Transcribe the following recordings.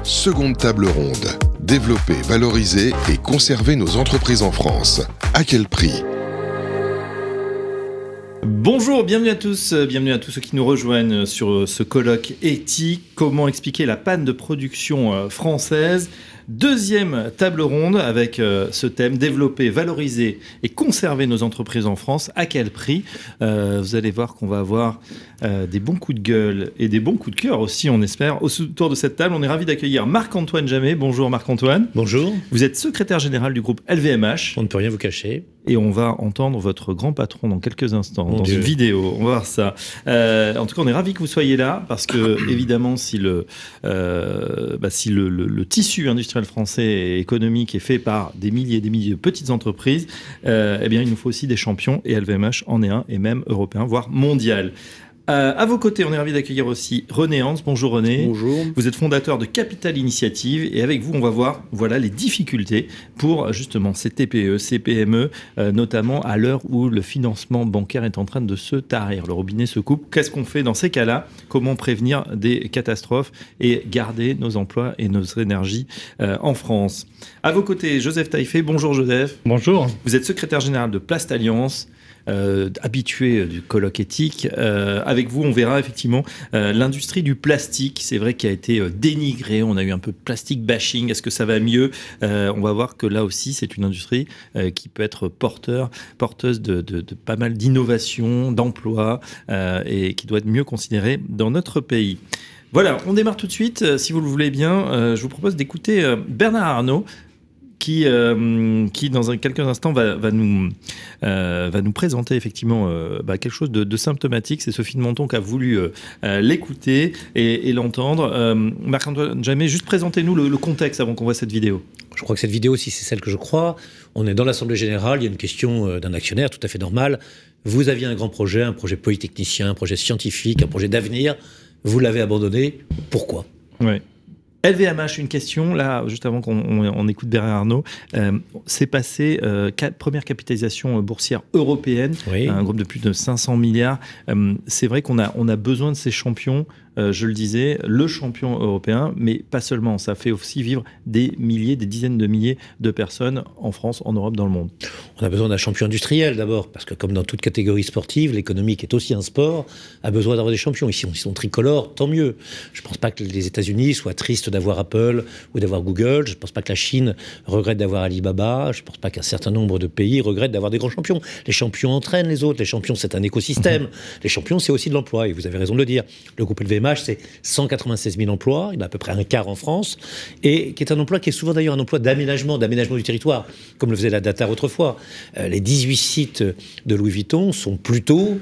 Seconde table ronde. Développer, valoriser et conserver nos entreprises en France. À quel prix ? Bonjour, bienvenue à tous ceux qui nous rejoignent sur ce colloque éthique. Comment expliquer la panne de production française ? Deuxième table ronde avec ce thème, développer, valoriser et conserver nos entreprises en France. À quel prix ? Vous allez voir qu'on va avoir des bons coups de gueule et des bons coups de cœur aussi, on espère. Autour de cette table, on est ravi d'accueillir Marc-Antoine Jamet. Bonjour Marc-Antoine. Bonjour. Vous êtes secrétaire général du groupe LVMH. On ne peut rien vous cacher. Et on va entendre votre grand patron dans quelques instants, dans une vidéo. On va voir ça. En tout cas, on est ravis que vous soyez là parce que, évidemment, si le tissu industriel français et économique est fait par des milliers et des milliers de petites entreprises, eh bien, il nous faut aussi des champions et LVMH en est un, et même européen, voire mondial. À vos côtés, on est ravi d'accueillir aussi René Hans. Bonjour René. Bonjour. Vous êtes fondateur de Capital Initiative et avec vous, on va voir les difficultés pour justement ces TPE, ces PME, notamment à l'heure où le financement bancaire est en train de se tarir. Le robinet se coupe. Qu'est-ce qu'on fait dans ces cas-là ? Comment prévenir des catastrophes et garder nos emplois et nos énergies en France ? À vos côtés, Joseph Taillefer. Bonjour Joseph. Bonjour. Vous êtes secrétaire général de Plast Alliance. Habitué du colloque éthique. Avec vous, on verra effectivement l'industrie du plastique. C'est vrai qu'il a été dénigré. On a eu un peu de plastique bashing. Est-ce que ça va mieux ? On va voir que là aussi, c'est une industrie qui peut être porteuse de pas mal d'innovations, d'emplois et qui doit être mieux considérée dans notre pays. Voilà, on démarre tout de suite. Si vous le voulez bien, je vous propose d'écouter Bernard Arnault, qui dans quelques instants va nous présenter effectivement quelque chose de symptomatique. C'est Sophie de Menton qui a voulu l'écouter et l'entendre. Marc-Antoine Jamet, juste présentez-nous le contexte avant qu'on voit cette vidéo. Je crois que cette vidéo, si c'est celle que je crois, on est dans l'Assemblée Générale, il y a une question d'un actionnaire tout à fait normal. Vous aviez un grand projet, un projet polytechnicien, un projet scientifique, un projet d'avenir. Vous l'avez abandonné. Pourquoi ? Ouais. LVMH, une question, là, juste avant qu'on écoute Bernard Arnault. C'est passé première capitalisation boursière européenne, oui. Un groupe de plus de 500 milliards. C'est vrai qu'on a besoin de ces champions, je le disais, le champion européen, mais pas seulement. Ça fait aussi vivre des dizaines de milliers de personnes en France, en Europe, dans le monde. On a besoin d'un champion industriel d'abord, parce que comme dans toute catégorie sportive, l'économie qui est aussi un sport, a besoin d'avoir des champions. Ici, ils sont tricolores, tant mieux. Je ne pense pas que les États-Unis soient tristes d'avoir Apple ou d'avoir Google. Je ne pense pas que la Chine regrette d'avoir Alibaba. Je ne pense pas qu'un certain nombre de pays regrettent d'avoir des grands champions. Les champions entraînent les autres. Les champions, c'est un écosystème. Les champions, c'est aussi de l'emploi. Et vous avez raison de le dire. Le groupe LVMH, c'est 196 000 emplois. Il y en a à peu près un quart en France. Et qui est un emploi qui est souvent d'ailleurs un emploi d'aménagement du territoire, comme le faisait la Datar autrefois. Les 18 sites de Louis Vuitton sont plutôt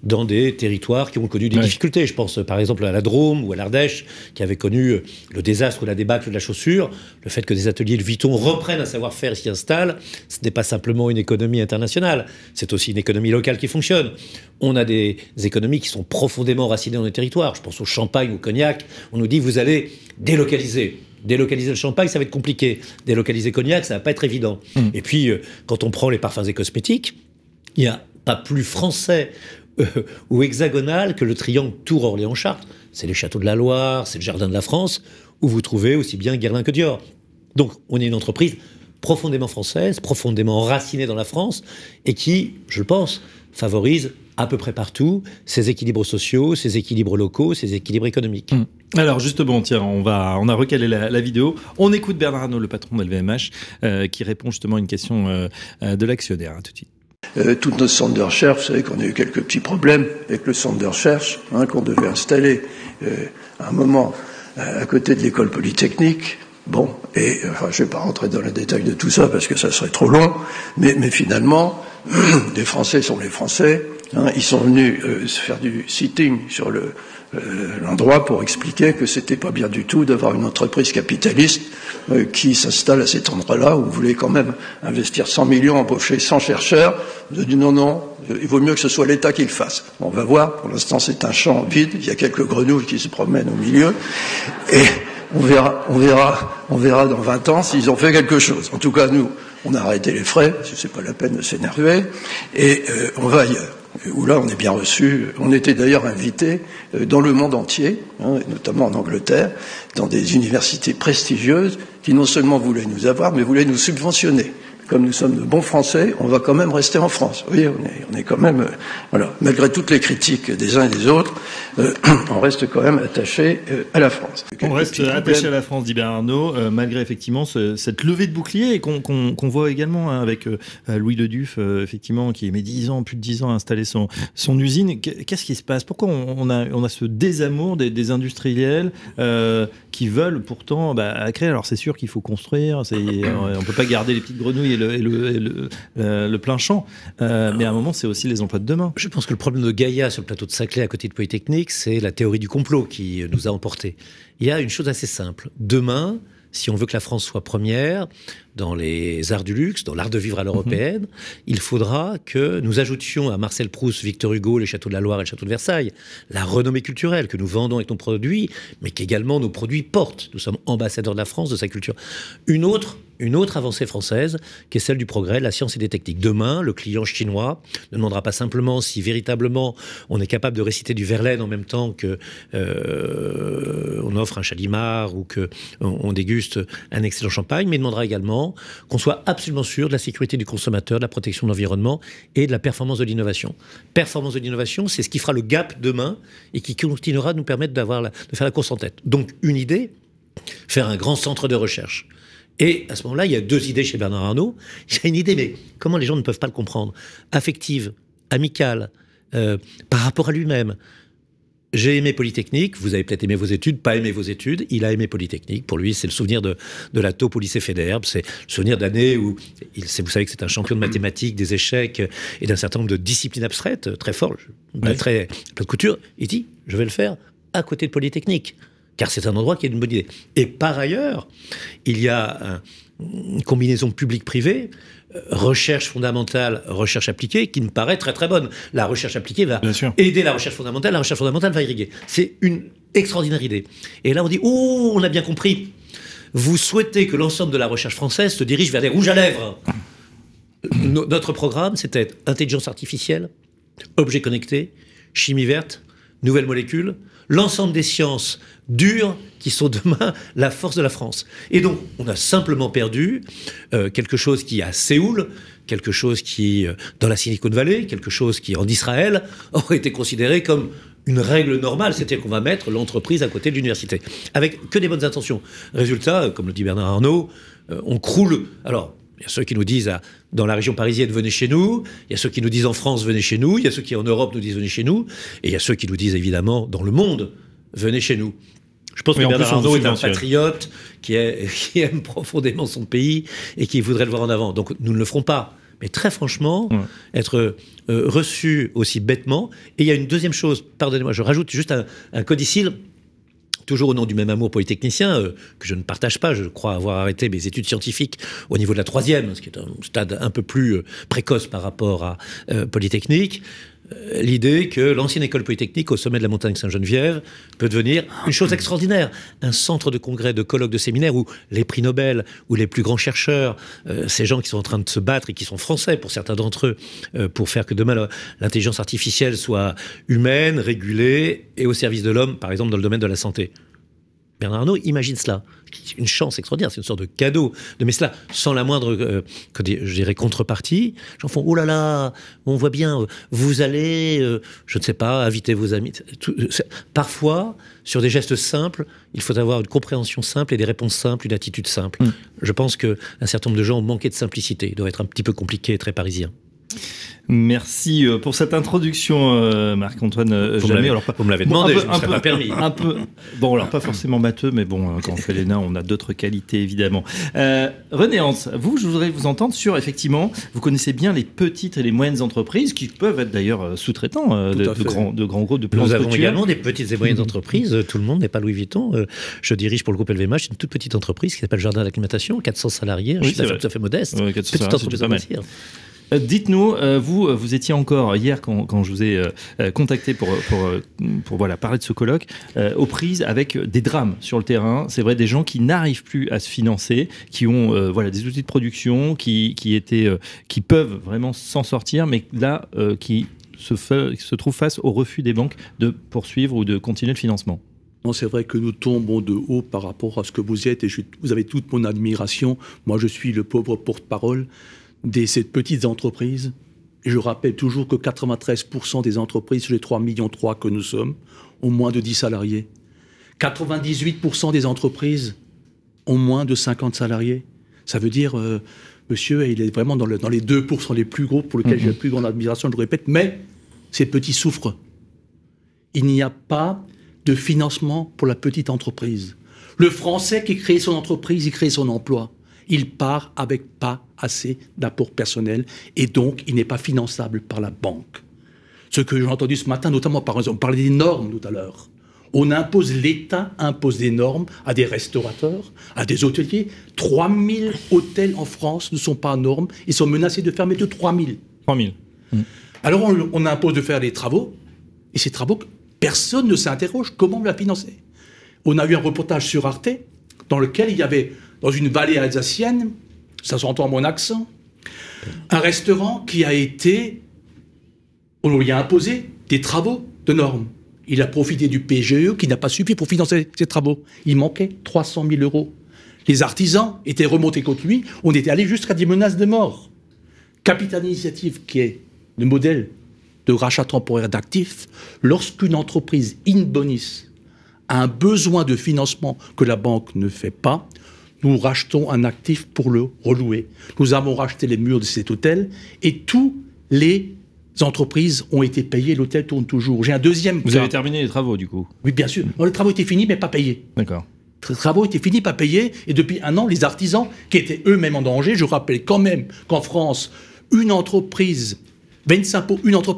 dans des territoires qui ont connu des difficultés. Je pense par exemple à la Drôme ou à l'Ardèche, qui avaient connu le désastre ou la débâcle de la chaussure. Le fait que des ateliers de Vuitton reprennent un savoir-faire et s'y installent, ce n'est pas simplement une économie internationale, c'est aussi une économie locale qui fonctionne. On a des économies qui sont profondément enracinées dans les territoires. Je pense au champagne, au cognac. On nous dit, vous allez délocaliser. Délocaliser le champagne, ça va être compliqué. Délocaliser le cognac, ça va pas être évident. Et puis, quand on prend les parfums et cosmétiques, il n'y a pas plus français ou hexagonal que le triangle Tours-Orléans-Chartres. C'est les châteaux de la Loire, c'est le jardin de la France, où vous trouvez aussi bien Guerlain que Dior. Donc, on est une entreprise profondément française, profondément enracinée dans la France, et qui, je pense, favorise à peu près partout ses équilibres sociaux, ses équilibres locaux, ses équilibres économiques. Alors justement, tiens, on a recalé la vidéo. On écoute Bernard Arnault, le patron de LVMH, qui répond justement à une question de l'actionnaire. Tout de suite. Toutes nos centres de recherche, vous savez qu'on a eu quelques petits problèmes avec le centre de recherche qu'on devait installer à un moment à côté de l'école polytechnique. Bon, et enfin, je ne vais pas rentrer dans le détail de tout ça parce que ça serait trop long, mais finalement, les Français sont les Français. Ils sont venus se faire du sitting sur l'endroit pour expliquer que c'était pas bien du tout d'avoir une entreprise capitaliste qui s'installe à cet endroit-là où vous voulez quand même investir 100 millions, embaucher 100 chercheurs. Vous avez dit non, il vaut mieux que ce soit l'État qui le fasse. Bon, on va voir, pour l'instant c'est un champ vide, il y a quelques grenouilles qui se promènent au milieu, et on verra dans 20 ans s'ils ont fait quelque chose. En tout cas, nous, on a arrêté les frais, parce que c'est pas la peine de s'énerver, et on va ailleurs. où là on est bien reçu. On était d'ailleurs invité dans le monde entier, notamment en Angleterre, dans des universités prestigieuses qui non seulement voulaient nous avoir, mais voulaient nous subventionner. Comme nous sommes de bons Français, on va quand même rester en France. Vous voyez, on est quand même, voilà, malgré toutes les critiques des uns et des autres, on reste quand même attaché à la France. On reste attaché à la France, dit Bernard Arnault, malgré effectivement cette levée de bouclier qu'on voit également avec Louis Le Duf, effectivement, qui met 10 ans, plus de 10 ans à installer son usine. Qu'est-ce qui se passe? Pourquoi on a ce désamour des industriels qui veulent pourtant créer? Alors c'est sûr qu'il faut construire, on peut pas garder les petites grenouilles et le plein champ, mais à un moment c'est aussi les emplois de demain. Je pense que le problème de Gaïa sur le plateau de Saclay à côté de Polytechnique, c'est la théorie du complot qui nous a emportés. Il y a une chose assez simple. Demain, si on veut que la France soit première dans les arts du luxe, dans l'art de vivre à l'européenne, il faudra que nous ajoutions à Marcel Proust, Victor Hugo, les châteaux de la Loire et le château de Versailles, la renommée culturelle que nous vendons avec nos produits, mais qu'également nos produits portent. Nous sommes ambassadeurs de la France, de sa culture. Une autre avancée française, qui est celle du progrès, de la science et des techniques. Demain, le client chinois ne demandera pas simplement si véritablement on est capable de réciter du Verlaine en même temps que on offre un Chalimard ou que on déguste un excellent champagne, mais il demandera également qu'on soit absolument sûr de la sécurité du consommateur, de la protection de l'environnement et de la performance de l'innovation. Performance de l'innovation, c'est ce qui fera le gap demain et qui continuera de nous permettre de faire la course en tête. Donc, une idée, faire un grand centre de recherche. Et à ce moment-là, il y a deux idées chez Bernard Arnault. Il y a une idée, mais comment les gens ne peuvent pas le comprendre? Affective, amicale, par rapport à lui-même. J'ai aimé Polytechnique, vous avez peut-être aimé vos études, pas aimé vos études, il a aimé Polytechnique. Pour lui, c'est le souvenir de la taupe au lycée Fédère, c'est le souvenir d'années où, vous savez que c'est un champion de mathématiques, des échecs et d'un certain nombre de disciplines abstraites, très fort, très plein de couture. Il dit, je vais le faire à côté de Polytechnique, car c'est un endroit qui est une bonne idée. Et par ailleurs, il y a une combinaison publique-privée, recherche fondamentale, recherche appliquée, qui me paraît très très bonne. La recherche appliquée va aider la recherche fondamentale va irriguer. C'est une extraordinaire idée. Et là on dit, oh, on a bien compris. Vous souhaitez que l'ensemble de la recherche française se dirige vers des rouges à lèvres. Notre programme, c'était intelligence artificielle, objets connectés, chimie verte, nouvelles molécules, l'ensemble des sciences dures qui sont demain la force de la France. Et donc, on a simplement perdu quelque chose qui, à Séoul, quelque chose qui, dans la Silicon Valley, quelque chose qui, en Israël, aurait été considéré comme une règle normale, c'est-à-dire qu'on va mettre l'entreprise à côté de l'université, avec que des bonnes intentions. Résultat, comme le dit Bernard Arnault, on croule. Alors, il y a ceux qui nous disent, dans la région parisienne, venez chez nous. Il y a ceux qui nous disent en France, venez chez nous. Il y a ceux qui en Europe nous disent, venez chez nous. Et il y a ceux qui nous disent, évidemment, dans le monde, venez chez nous. Je pense que Bernard Arnault est un patriote qui aime profondément son pays et qui voudrait le voir en avant. Donc nous ne le ferons pas. Mais très franchement, être reçu aussi bêtement. Et il y a une deuxième chose, pardonnez-moi, je rajoute juste un codicile, toujours au nom du même amour polytechnicien, que je ne partage pas. Je crois avoir arrêté mes études scientifiques au niveau de la 3e, ce qui est un stade un peu plus précoce par rapport à Polytechnique. L'idée que l'ancienne école polytechnique au sommet de la montagne Sainte-Geneviève peut devenir une chose extraordinaire, un centre de congrès, de colloques, de séminaires où les prix Nobel, où les plus grands chercheurs, ces gens qui sont en train de se battre et qui sont français pour certains d'entre eux, pour faire que demain l'intelligence artificielle soit humaine, régulée et au service de l'homme, par exemple dans le domaine de la santé. Bernard Arnault imagine cela. C'est une chance extraordinaire, c'est une sorte de cadeau. Mais cela, sans la moindre, je dirais, contrepartie. J'en fais, oh là là, on voit bien, vous allez, je ne sais pas, inviter vos amis. Parfois, sur des gestes simples, il faut avoir une compréhension simple et des réponses simples, une attitude simple. Je pense qu'un certain nombre de gens ont manqué de simplicité. Ils doivent être un petit peu compliqués et très parisiens. Merci pour cette introduction, Marc-Antoine Jamais. Vous me l'avez demandé, je ne me serais pas permis. Bon, alors pas forcément matheux, mais bon, quand on fait les nains, on a d'autres qualités, évidemment. René Hans, je voudrais vous entendre sur, effectivement, vous connaissez bien les petites et les moyennes entreprises, qui peuvent être d'ailleurs sous-traitants de grands groupes de plans. Nous avons également des petites et moyennes entreprises. Tout le monde n'est pas Louis Vuitton. Je dirige pour le groupe LVMH une toute petite entreprise qui s'appelle Jardin d'Acclimatation, 400 salariés, un chiffre d'affaires tout à fait modeste. Petite entreprise à plaisir. Dites-nous, vous étiez encore hier quand je vous ai contacté pour parler de ce colloque, aux prises avec des drames sur le terrain. C'est vrai, des gens qui n'arrivent plus à se financer, qui ont des outils de production, qui peuvent vraiment s'en sortir, mais là qui se trouve face au refus des banques de poursuivre ou de continuer le financement. Non, c'est vrai que nous tombons de haut par rapport à ce que vous êtes, et vous avez toute mon admiration. Moi, je suis le pauvre porte-parole de ces petites entreprises. Et je rappelle toujours que 93% des entreprises, sur les 3,3 millions que nous sommes, ont moins de 10 salariés. 98% des entreprises ont moins de 50 salariés. Ça veut dire, monsieur, il est vraiment dans les 2% les plus gros, pour lesquels j'ai la plus grande admiration, je le répète, mais ces petits souffrent. Il n'y a pas de financement pour la petite entreprise. Le Français qui crée son entreprise, il crée son emploi. Il part avec pas assez d'apport personnel et donc il n'est pas finançable par la banque. Ce que j'ai entendu ce matin, notamment par exemple, on parlait des normes tout à l'heure. L'État impose des normes à des restaurateurs, à des hôteliers. 3000 hôtels en France ne sont pas en normes. Ils sont menacés de fermer de 3000. 3000. Alors on impose de faire des travaux. Et ces travaux, personne ne s'interroge comment la financer. On a eu un reportage sur Arte dans lequel il y avait, dans une vallée alsacienne, ça s'entend à mon accent, un restaurant qui a été, on lui a imposé des travaux de normes. Il a profité du PGE qui n'a pas suffi pour financer ses travaux. Il manquait 300 000 €. Les artisans étaient remontés contre lui. On était allé jusqu'à des menaces de mort. Capital Initiative, qui est le modèle de rachat temporaire d'actifs, lorsqu'une entreprise in bonis a un besoin de financement que la banque ne fait pas, nous rachetons un actif pour le relouer. Nous avons racheté les murs de cet hôtel et tous les entreprises ont été payées, l'hôtel tourne toujours. J'ai un deuxième cas. Vous avez terminé les travaux, du coup? Oui, bien sûr. Non, les travaux étaient finis, mais pas payés. D'accord. Les travaux étaient finis, pas payés, et depuis un an, les artisans, qui étaient eux-mêmes en danger, je rappelle quand même qu'en France, une entreprise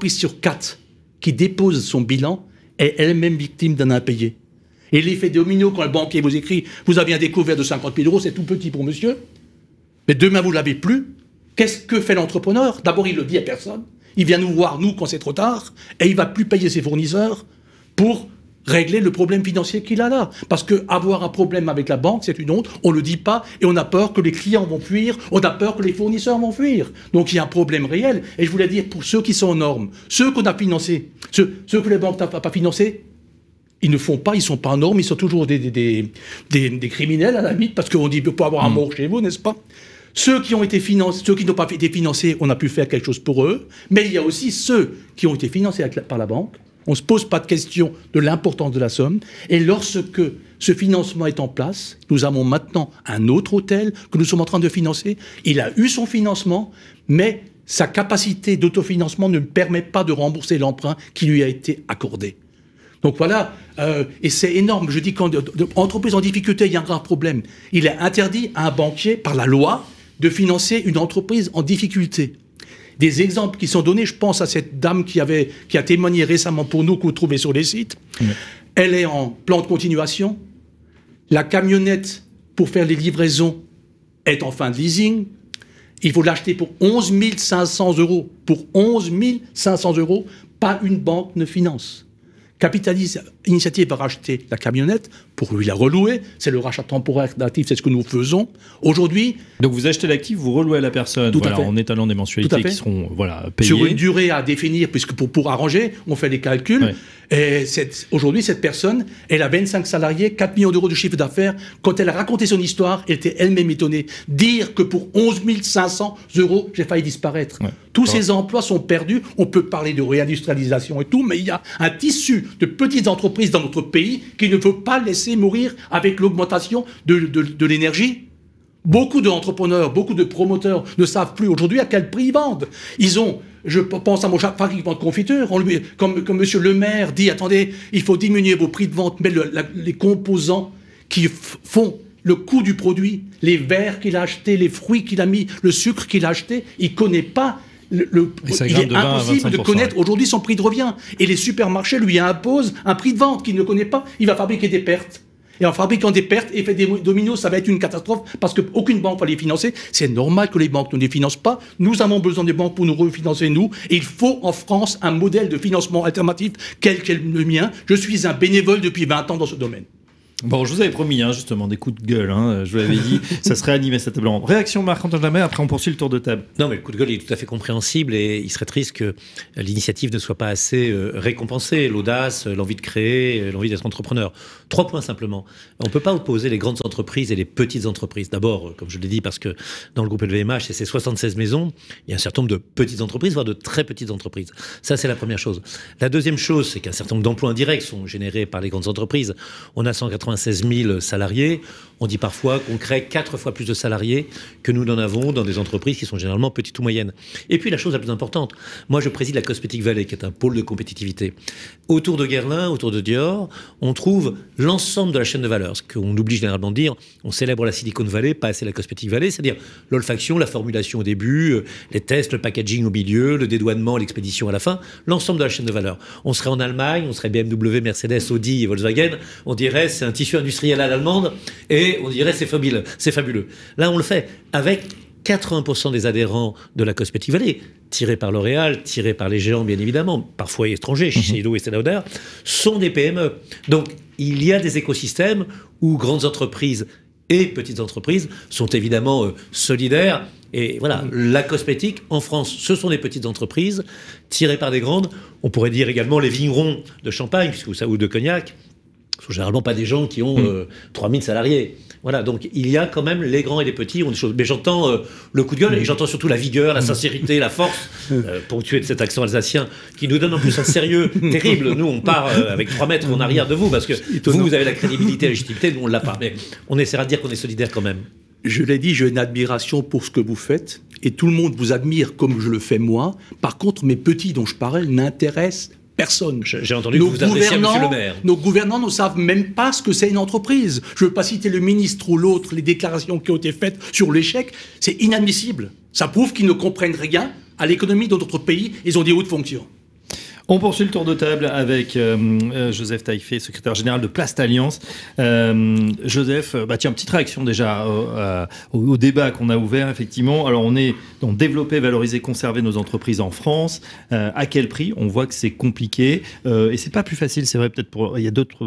sur 4 qui dépose son bilan est elle-même victime d'un impayé. Et l'effet domino, quand le banquier vous écrit « Vous avez un découvert de 50 000 €, c'est tout petit pour monsieur, mais demain vous ne l'avez plus », qu'est-ce que fait l'entrepreneur? D'abord, il ne le dit à personne. Il vient nous voir, nous, quand c'est trop tard, et il ne va plus payer ses fournisseurs pour régler le problème financier qu'il a là. Parce qu'avoir un problème avec la banque, c'est une honte, on ne le dit pas, et on a peur que les clients vont fuir, on a peur que les fournisseurs vont fuir. Donc il y a un problème réel, et je voulais dire, pour ceux qui sont aux normes, ceux qu'on a financés, ceux que les banques n'ont pas financés, ils ne font pas, ils ne sont pas en normes, ils sont toujours des criminels à la limite, parce qu'on dit qu'il peut avoir un mort chez vous, n'est-ce pas? Ceux qui ont été financés, ceux qui n'ont pas été financés, on a pu faire quelque chose pour eux, mais il y a aussi ceux qui ont été financés par la banque. On ne se pose pas de question de l'importance de la somme. Et lorsque ce financement est en place, nous avons maintenant un autre hôtel que nous sommes en train de financer. Il a eu son financement, mais sa capacité d'autofinancement ne permet pas de rembourser l'emprunt qui lui a été accordé. Donc voilà, et c'est énorme. Je dis qu'entreprise en difficulté, il y a un grave problème. Il est interdit à un banquier, par la loi, de financer une entreprise en difficulté. Des exemples qui sont donnés, je pense à cette dame qui a témoigné récemment pour nous, que vous trouvez sur les sites. Elle est en plan de continuation. La camionnette pour faire les livraisons est en fin de leasing. Il faut l'acheter pour 11 500 €. Pour 11 500 €, pas une banque ne finance. Capital Initiative va racheter la camionnette pour lui la relouer. C'est le rachat temporaire d'actifs, c'est ce que nous faisons. Aujourd'hui... Donc vous achetez l'actif, vous relouez à la personne, en étalant des mensualités qui seront payées. Sur une durée à définir, puisque pour arranger, on fait les calculs. Ouais. Et aujourd'hui, cette personne, elle a 25 salariés, 4 millions € de chiffre d'affaires. Quand elle a raconté son histoire, elle était elle-même étonnée. Dire que pour 11 500 €, j'ai failli disparaître. Ouais. Tous ces emplois sont perdus. On peut parler de réindustrialisation et tout, mais il y a un tissu de petites entreprises dans notre pays qu'il ne faut pas laisser mourir avec l'augmentation de l'énergie. Beaucoup d'entrepreneurs, beaucoup de promoteurs ne savent plus aujourd'hui à quel prix ils vendent. Je pense à mon fabricant de confiture, comme monsieur le maire dit, attendez, il faut diminuer vos prix de vente, mais les composants qui font le coût du produit, les verres qu'il a achetés, les fruits qu'il a mis, le sucre qu'il a acheté, il ne connaît pas. Il est impossible de connaître aujourd'hui son prix de revient. Et les supermarchés lui imposent un prix de vente qu'il ne connaît pas. Il va fabriquer des pertes. Et en fabriquant des pertes, effet des dominos, ça va être une catastrophe parce qu'aucune banque va les financer. C'est normal que les banques ne les financent pas. Nous avons besoin des banques pour nous refinancer, nous. Et il faut en France un modèle de financement alternatif quel qu'est le mien. Je suis un bénévole depuis 20 ans dans ce domaine. Bon, je vous avais promis, justement, des coups de gueule. Je vous l'avais dit, ça serait animé cette table ronde. Réaction Marc-Antoine Jamay, après on poursuit le tour de table. Non, mais le coup de gueule il est tout à fait compréhensible et il serait triste que l'initiative ne soit pas assez récompensée. L'audace, l'envie de créer, l'envie d'être entrepreneur. 3 points simplement. On ne peut pas opposer les grandes entreprises et les petites entreprises. D'abord, comme je l'ai dit, parce que dans le groupe LVMH, c'est ces 76 maisons, il y a un certain nombre de petites entreprises, voire de très petites entreprises. Ça, c'est la première chose. La deuxième chose, c'est qu'un certain nombre d'emplois indirects sont générés par les grandes entreprises. On a 196 000 salariés. On dit parfois qu'on crée 4 fois plus de salariés que nous n'en avons dans des entreprises qui sont généralement petites ou moyennes. Et puis la chose la plus importante, moi je préside la Cosmetic Valley, qui est un pôle de compétitivité. Autour de Guerlain, autour de Dior, on trouve l'ensemble de la chaîne de valeur. Ce qu'on oublie généralement de dire, on célèbre la Silicon Valley, pas assez la Cosmetic Valley, c'est-à-dire l'olfaction, la formulation au début, les tests, le packaging au milieu, le dédouanement, l'expédition à la fin, l'ensemble de la chaîne de valeur. On serait en Allemagne, on serait BMW, Mercedes, Audi et Volkswagen, on dirait c'est un tissu industriel à l'allemande et on dirait c'est fabuleux. Là, on le fait avec 80% des adhérents de la Cosmetic Valley, tirés par L'Oréal, tirés par les géants bien évidemment, parfois étrangers, Shiseido et Estée Lauder, sont des PME. Donc, il y a des écosystèmes où grandes entreprises et petites entreprises sont évidemment solidaires. Et voilà, la cosmétique, en France, ce sont des petites entreprises tirées par des grandes. On pourrait dire également les vignerons de Champagne, ou de Cognac, ce sont généralement pas des gens qui ont 3000 salariés. Voilà, donc il y a quand même les grands et les petits ont des choses. Mais j'entends le coup de gueule et j'entends surtout la vigueur, la sincérité, la force, ponctuée de cet accent alsacien qui nous donne en plus un sérieux terrible. Nous, on part avec 3 mètres en arrière de vous parce que vous avez la crédibilité et la légitimité, nous on l'a pas. Mais on essaiera de dire qu'on est solidaire quand même. Je l'ai dit, j'ai une admiration pour ce que vous faites et tout le monde vous admire comme je le fais moi. Par contre, mes petits dont je parle n'intéressent personne. J'ai entendu que vous adressiez à Monsieur le maire. Nos gouvernants ne savent même pas ce que c'est une entreprise. Je ne veux pas citer le ministre ou l'autre, les déclarations qui ont été faites sur l'échec. C'est inadmissible. Ça prouve qu'ils ne comprennent rien à l'économie de notre pays. Ils ont des hautes fonctions. On poursuit le tour de table avec Joseph Taillefer, secrétaire général de Plast Alliance. Joseph, tiens, petite réaction déjà au débat qu'on a ouvert, effectivement. Alors, on est dans développer, valoriser, conserver nos entreprises en France. À quel prix? On voit que c'est compliqué. Et c'est pas plus facile, c'est vrai, peut-être il y a d'autres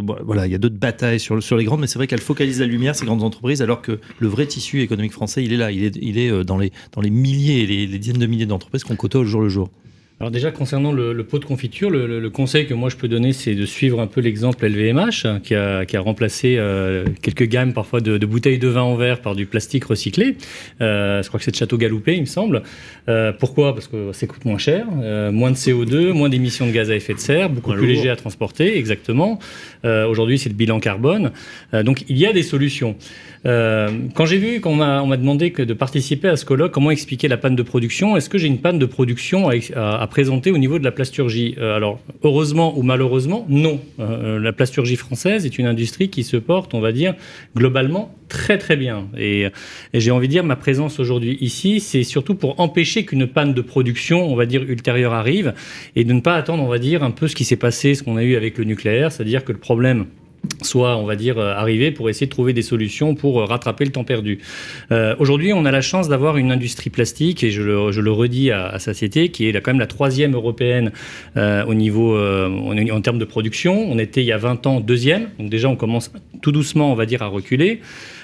batailles sur les grandes, mais c'est vrai qu'elles focalisent la lumière, ces grandes entreprises, alors que le vrai tissu économique français, il est là. Il est dans les milliers et les dizaines de milliers d'entreprises qu'on côtoie au jour le jour. Alors déjà, concernant le pot de confiture, le conseil que moi je peux donner, c'est de suivre un peu l'exemple LVMH, qui a remplacé quelques gammes parfois de bouteilles de vin en verre par du plastique recyclé. Je crois que c'est de Château Galoupé, il me semble. Pourquoi? Parce que ça coûte moins cher, moins de CO2, moins d'émissions de gaz à effet de serre, beaucoup plus léger à transporter, exactement. Aujourd'hui, c'est le bilan carbone. Donc, il y a des solutions. Quand j'ai vu qu'on m'a demandé de participer à ce colloque, comment expliquer la panne de production? Est-ce que j'ai une panne de production à présenter au niveau de la plasturgie? Alors, heureusement ou malheureusement, non. La plasturgie française est une industrie qui se porte, on va dire, globalement très très bien. Et j'ai envie de dire, ma présence aujourd'hui ici, c'est surtout pour empêcher qu'une panne de production, on va dire, ultérieure arrive et de ne pas attendre, on va dire, un peu ce qui s'est passé, ce qu'on a eu avec le nucléaire, c'est-à-dire que le problème soit, on va dire, arriver pour essayer de trouver des solutions pour rattraper le temps perdu. Aujourd'hui, on a la chance d'avoir une industrie plastique, et je le redis à Satiété, qui est quand même la 3e européenne au niveau, en termes de production. On était, il y a 20 ans, 2e. Donc déjà, on commence tout doucement, on va dire, à reculer.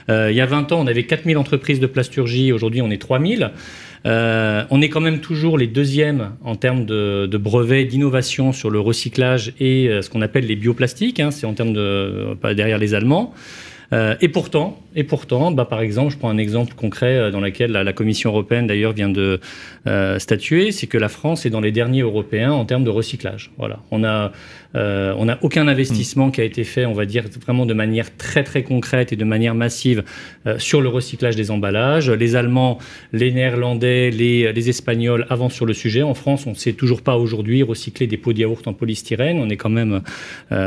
Il y a 20 ans, on avait 4000 entreprises de plasturgie. Aujourd'hui, on est 3000. On est quand même toujours les 2e en termes de brevets d'innovation sur le recyclage et ce qu'on appelle les bioplastiques, c'est en termes derrière les Allemands. Et pourtant, par exemple, je prends un exemple concret dans lequel la Commission européenne d'ailleurs vient de statuer, c'est que la France est dans les derniers européens en termes de recyclage. Voilà, on n'a aucun investissement qui a été fait, on va dire vraiment de manière très très concrète et de manière massive sur le recyclage des emballages. Les Allemands, les Néerlandais, les Espagnols avancent sur le sujet. En France, on ne sait toujours pas aujourd'hui recycler des pots de yaourt en polystyrène. On est quand même,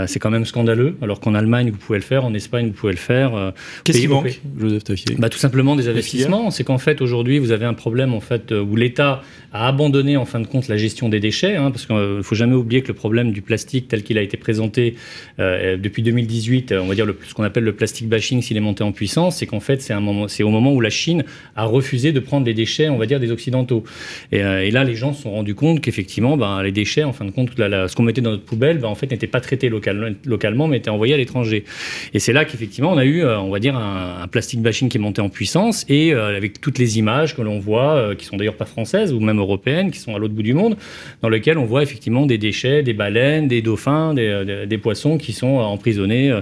c'est quand même scandaleux. Alors qu'en Allemagne, vous pouvez le faire, en Espagne, vous pouvez le faire. faire. Qu'est-ce qui manque, Joseph Taffier? Tout simplement des investissements. C'est qu'en fait, aujourd'hui, vous avez un problème en fait, où l'État a abandonné en fin de compte la gestion des déchets, parce qu'il ne faut jamais oublier que le problème du plastique tel qu'il a été présenté depuis 2018, on va dire ce qu'on appelle le plastic bashing, s'il est monté en puissance, c'est qu'en fait, c'est au moment où la Chine a refusé de prendre les déchets, on va dire, des Occidentaux. Et là, les gens se sont rendus compte qu'effectivement, les déchets, en fin de compte, ce qu'on mettait dans notre poubelle, en fait, n'était pas traité localement, mais était envoyé à l'étranger. Et c'est là qu'effectivement, on a eu, on va dire, un plastic bashing qui est monté en puissance, et avec toutes les images que l'on voit, qui sont d'ailleurs pas françaises, ou même européennes, qui sont à l'autre bout du monde, dans lesquelles on voit effectivement des déchets, des baleines, des dauphins, des poissons qui sont emprisonnés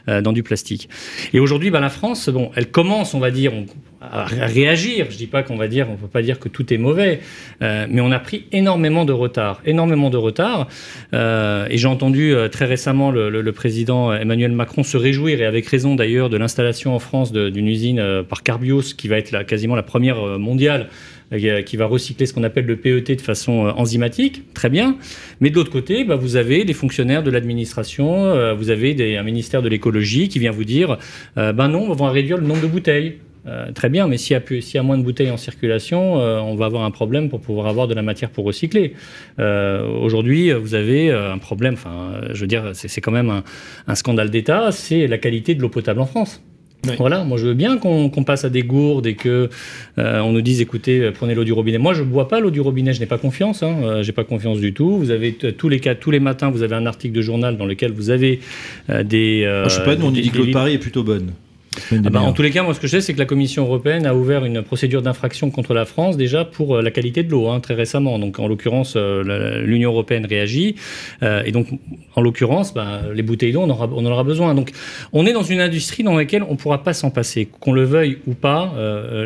dans du plastique. Et aujourd'hui, la France, elle commence, on va dire, à réagir. Je dis pas on peut pas dire que tout est mauvais, mais on a pris énormément de retard. Et j'ai entendu très récemment le président Emmanuel Macron se réjouir, et avec raison d'ailleurs, de l'installation en France d'une usine par Carbios, qui va être quasiment la première mondiale, qui va recycler ce qu'on appelle le PET de façon enzymatique, très bien. Mais de l'autre côté, vous avez des fonctionnaires de l'administration, vous avez un ministère de l'écologie qui vient vous dire non, on va réduire le nombre de bouteilles. Très bien, mais s'il y a moins de bouteilles en circulation, on va avoir un problème pour pouvoir avoir de la matière pour recycler. Aujourd'hui, vous avez un problème, je veux dire, c'est quand même un scandale d'État, c'est la qualité de l'eau potable en France. Oui. Voilà, moi je veux bien qu'on passe à des gourdes et que on nous dise écoutez, prenez l'eau du robinet. Moi je ne bois pas l'eau du robinet, je n'ai pas confiance, j'ai pas confiance du tout. Vous avez tous les matins, vous avez un article de journal dans lequel vous avez des. Je sais pas, nous on dit que l'eau de Paris est plutôt bonne. En tous les cas, moi ce que je sais, c'est que la Commission européenne a ouvert une procédure d'infraction contre la France déjà pour la qualité de l'eau, très récemment. Donc en l'occurrence, l'Union européenne réagit, et donc en l'occurrence, les bouteilles d'eau, on en aura besoin. Donc on est dans une industrie dans laquelle on ne pourra pas s'en passer, qu'on le veuille ou pas.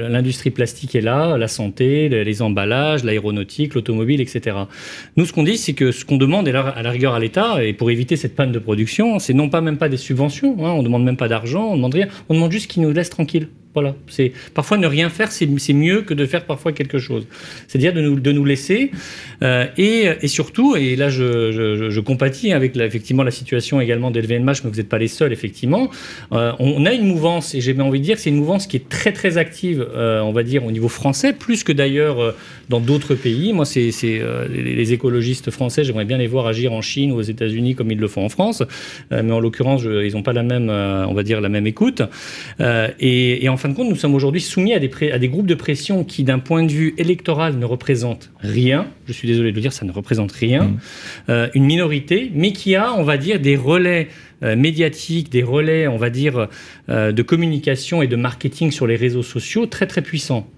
L'industrie plastique est là, la santé, les emballages, l'aéronautique, l'automobile, etc. Nous, ce qu'on dit, c'est que ce qu'on demande à la rigueur à l'État, et pour éviter cette panne de production, c'est non pas même pas des subventions, on ne demande même pas d'argent, on demande rien. On demande juste qu'ils nous laissent tranquilles. Voilà. Parfois, ne rien faire, c'est mieux que de faire parfois quelque chose. C'est-à-dire de nous laisser. Et surtout, et là, je compatis avec effectivement la situation également d'LVMH, mais vous n'êtes pas les seuls, effectivement. On a une mouvance, et j'ai envie de dire que c'est une mouvance qui est très, très active, on va dire, au niveau français, plus que d'ailleurs dans d'autres pays. Moi, les écologistes français, j'aimerais bien les voir agir en Chine ou aux États-Unis comme ils le font en France. Mais en l'occurrence, ils n'ont pas la même, on va dire, la même écoute. Et en fin de compte, nous sommes aujourd'hui soumis à des groupes de pression qui, d'un point de vue électoral, ne représentent rien. Je suis désolé de le dire, ça ne représente rien. Une minorité, mais qui a, on va dire, des relais médiatiques, des relais, on va dire, de communication et de marketing sur les réseaux sociaux très, très puissants.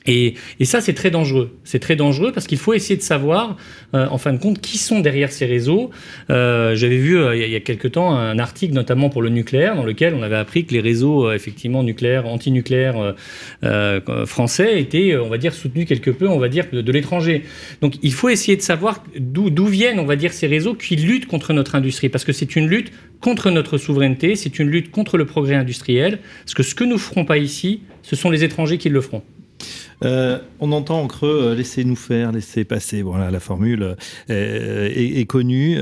Et ça, c'est très dangereux. C'est très dangereux parce qu'il faut essayer de savoir, en fin de compte, qui sont derrière ces réseaux. J'avais vu il y a quelque temps un article, notamment pour le nucléaire, dans lequel on avait appris que les réseaux effectivement nucléaires, anti-nucléaires français étaient, on va dire, soutenus quelque peu, on va dire, de l'étranger. Donc, il faut essayer de savoir d'où viennent, on va dire, ces réseaux qui luttent contre notre industrie, parce que c'est une lutte contre notre souveraineté, c'est une lutte contre le progrès industriel, parce que ce que nous ne ferons pas ici, ce sont les étrangers qui le feront. On entend en creux laissez-nous faire, laissez passer. Voilà, la formule est connue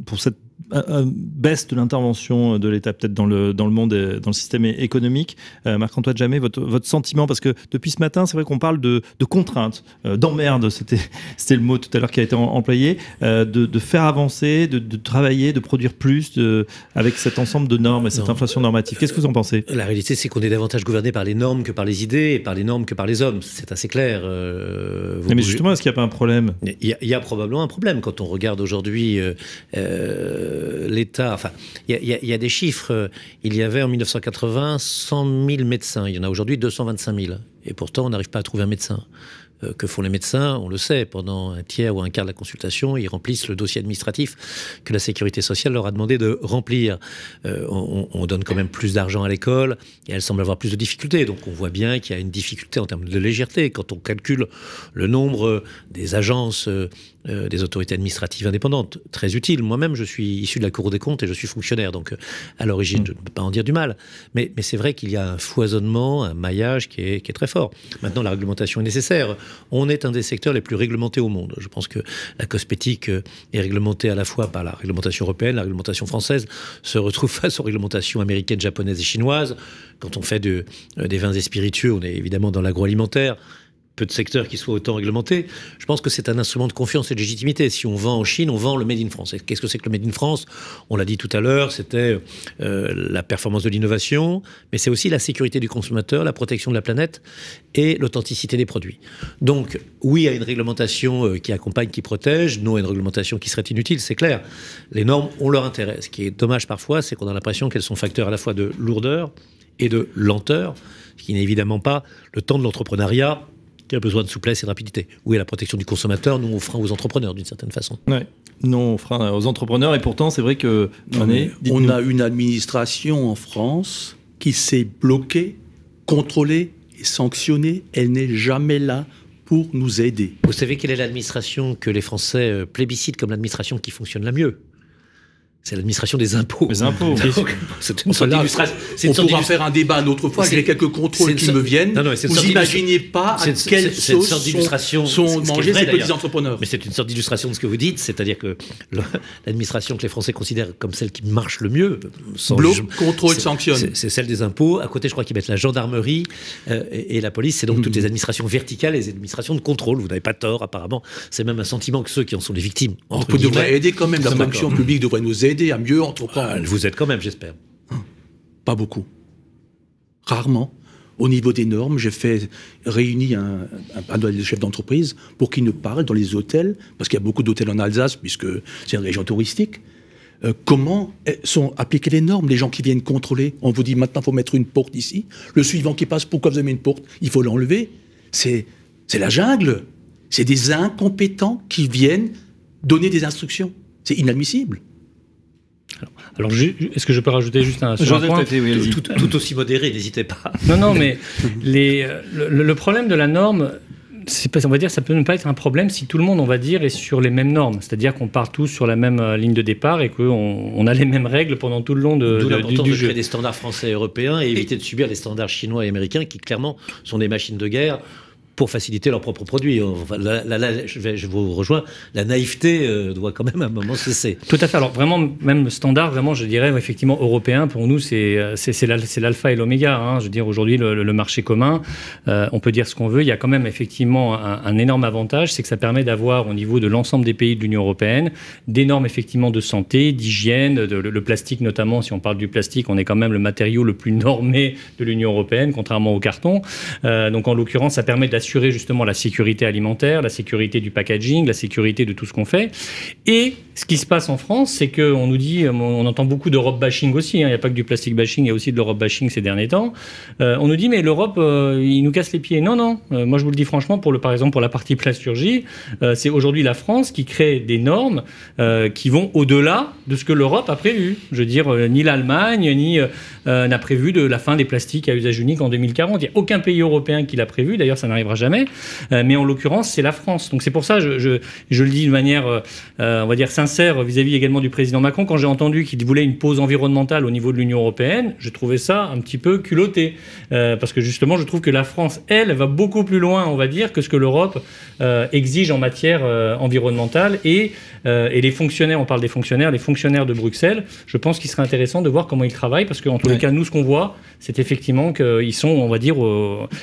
pour cette baisse de l'intervention de l'État peut-être dans le monde, dans le système économique. Marc-Antoine Jammet, votre sentiment, parce que depuis ce matin, c'est vrai qu'on parle de contraintes, d'emmerde, c'était le mot tout à l'heure qui a été employé, de faire avancer, de travailler, de produire plus avec cet ensemble de normes et cette inflation normative. Qu'est-ce que vous en pensez ? La réalité, c'est qu'on est davantage gouverné par les normes que par les idées, et par les normes que par les hommes. C'est assez clair. Mais justement, est-ce qu'il n'y a pas un problème ? Il y a probablement un problème. Quand on regarde aujourd'hui l'État, enfin, il y a des chiffres. Il y avait en 1980 100 000 médecins. Il y en a aujourd'hui 225 000. Et pourtant, on n'arrive pas à trouver un médecin. Que font les médecins ? On le sait, pendant un tiers ou un quart de la consultation, ils remplissent le dossier administratif que la Sécurité sociale leur a demandé de remplir. On donne quand même plus d'argent à l'école et elle semble avoir plus de difficultés. Donc on voit bien qu'il y a une difficulté en termes de légèreté. Quand on calcule le nombre des agences, des autorités administratives indépendantes, très utile. Moi-même, je suis issu de la Cour des comptes et je suis fonctionnaire. Donc à l'origine, je ne peux pas en dire du mal. Mais c'est vrai qu'il y a un foisonnement, un maillage qui est très fort. Maintenant, la réglementation est nécessaire. on est un des secteurs les plus réglementés au monde. Je pense que la cosmétique est réglementée à la fois par la réglementation européenne, la réglementation française, se retrouve face aux réglementations américaines, japonaises et chinoises. Quand on fait des vins et spiritueux, on est évidemment dans l'agroalimentaire. Peu de secteurs qui soient autant réglementés. Je pense que c'est un instrument de confiance et de légitimité. Si on vend en Chine, on vend le Made in France. Et qu'est-ce que c'est que le Made in France? On l'a dit tout à l'heure, c'était la performance de l'innovation, mais c'est aussi la sécurité du consommateur, la protection de la planète et l'authenticité des produits. Donc, oui à une réglementation qui accompagne, qui protège, non à une réglementation qui serait inutile, c'est clair. Les normes ont leur intérêt. Ce qui est dommage parfois, c'est qu'on a l'impression qu'elles sont facteurs à la fois de lourdeur et de lenteur, ce qui n'est évidemment pas le temps de l'entrepreneuriat qui a besoin de souplesse et de rapidité. Oui, à la protection du consommateur, nous on frein aux entrepreneurs d'une certaine façon. Ouais. Non, on frein aux entrepreneurs et pourtant c'est vrai que on a une administration en France qui s'est bloquée, contrôlée et sanctionnée. Elle n'est jamais là pour nous aider. Vous savez quelle est l'administration que les Français plébiscitent comme l'administration qui fonctionne la mieux? C'est l'administration des impôts. Les impôts. C'est une sorte d'illustration. On pourra faire un débat une autre fois. J'ai quelques contrôles qui me viennent. Vous n'imaginez pas à quelle sauce sont mangés ces petits entrepreneurs. Mais c'est une sorte d'illustration de ce que vous dites, c'est-à-dire que l'administration que les Français considèrent comme celle qui marche le mieux, bloque, contrôle, sanctionne. C'est celle des impôts. À côté, je crois qu'ils mettent la gendarmerie et la police. C'est donc toutes les administrations verticales et les administrations de contrôle. Vous n'avez pas tort, apparemment. C'est même un sentiment que ceux qui en sont les victimes. On devrait aider quand même. La fonction publique devrait nous aider à mieux entreprendre. Vous êtes quand même, j'espère. Pas beaucoup. Rarement. Au niveau des normes, j'ai réuni un chef d'entreprise pour qu'il nous parle dans les hôtels, parce qu'il y a beaucoup d'hôtels en Alsace, puisque c'est une région touristique. Comment sont appliquées les normes? Les gens qui viennent contrôler, on vous dit maintenant il faut mettre une porte ici. Le suivant qui passe, pourquoi vous avez mis une porte? Il faut l'enlever. C'est la jungle. C'est des incompétents qui viennent donner des instructions. C'est inadmissible. Alors, est-ce que je peux rajouter juste un point tout aussi modéré, n'hésitez pas. Non, mais le problème de la norme, on va dire, ça peut ne pas être un problème si tout le monde, on va dire, est sur les mêmes normes. C'est-à-dire qu'on part tous sur la même ligne de départ et qu'on a les mêmes règles pendant tout le long du jeu. Créer des standards français et européens et éviter de subir les standards chinois et américains qui, clairement, sont des machines de guerre pour faciliter leurs propres produits. Enfin, je vous rejoins, la naïveté doit quand même à un moment cesser. Tout à fait. Alors vraiment, même le standard, vraiment, je dirais effectivement européen, pour nous, c'est l'alpha et l'oméga. Hein. Je veux dire, aujourd'hui, le marché commun, on peut dire ce qu'on veut, il y a quand même effectivement un énorme avantage, c'est que ça permet d'avoir au niveau de l'ensemble des pays de l'Union européenne des normes effectivement de santé, d'hygiène, le plastique notamment. Si on parle du plastique, on est quand même le matériau le plus normé de l'Union européenne, contrairement au carton. Donc en l'occurrence, ça permet d'assurer justement la sécurité alimentaire, la sécurité du packaging, la sécurité de tout ce qu'on fait. Et ce qui se passe en France, c'est qu'on nous dit, on entend beaucoup d'Europe bashing aussi, hein, il n'y a pas que du plastic bashing, il y a aussi de l'Europe bashing ces derniers temps. On nous dit, mais l'Europe, il nous casse les pieds. Non, moi je vous le dis franchement, par exemple pour la partie plasturgie, c'est aujourd'hui la France qui crée des normes qui vont au-delà de ce que l'Europe a prévu. Je veux dire, ni l'Allemagne, ni n'a prévu de la fin des plastiques à usage unique en 2040. Il n'y a aucun pays européen qui l'a prévu, d'ailleurs ça n'arrivera jamais, mais en l'occurrence c'est la France. Donc c'est pour ça, je le dis de manière, on va dire sincère vis-à-vis également du président Macron, quand j'ai entendu qu'il voulait une pause environnementale au niveau de l'Union européenne, je trouvais ça un petit peu culotté, parce que justement je trouve que la France, elle va beaucoup plus loin, on va dire, que ce que l'Europe exige en matière environnementale, et les fonctionnaires, on parle des fonctionnaires, les fonctionnaires de Bruxelles, je pense qu'il serait intéressant de voir comment ils travaillent, parce qu'en tous les cas, nous, ce qu'on voit, c'est effectivement qu'ils sont, on va dire,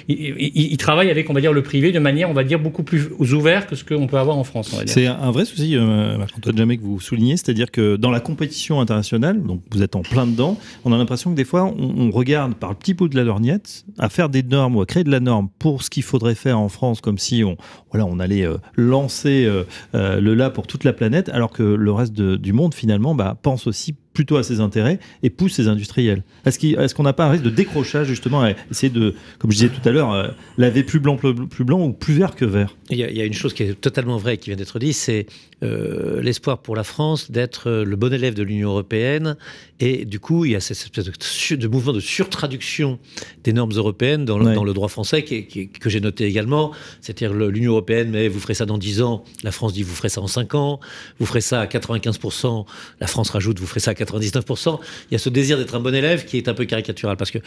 ils travaillent avec, on va dire, le privé de manière, on va dire, beaucoup plus ouverte que ce qu'on peut avoir en France, on va dire. C'est un vrai souci, Marc-Antoine Jamay, que vous soulignez, c'est-à-dire que dans la compétition internationale, donc vous êtes en plein dedans, on a l'impression que des fois, on regarde par le petit bout de la lorgnette à faire des normes ou à créer de la norme pour ce qu'il faudrait faire en France, comme si on allait lancer le là pour toute la planète, alors que le reste du monde, finalement, pense aussi plutôt à ses intérêts et pousse ses industriels. Est-ce qu'on n'a pas un risque de décrochage, justement, à essayer de, comme je disais tout à l'heure, laver plus blanc ou plus vert que vert? Il y a une chose qui est totalement vraie qui vient d'être dite, c'est l'espoir pour la France d'être le bon élève de l'Union européenne, et du coup, il y a cette espèce de mouvement de surtraduction des normes européennes dans le droit français que j'ai noté également, c'est-à-dire l'Union européenne, mais vous ferez ça dans 10 ans, la France dit vous ferez ça en 5 ans, vous ferez ça à 95%, la France rajoute vous ferez ça à 99%, il y a ce désir d'être un bon élève qui est un peu caricatural, parce que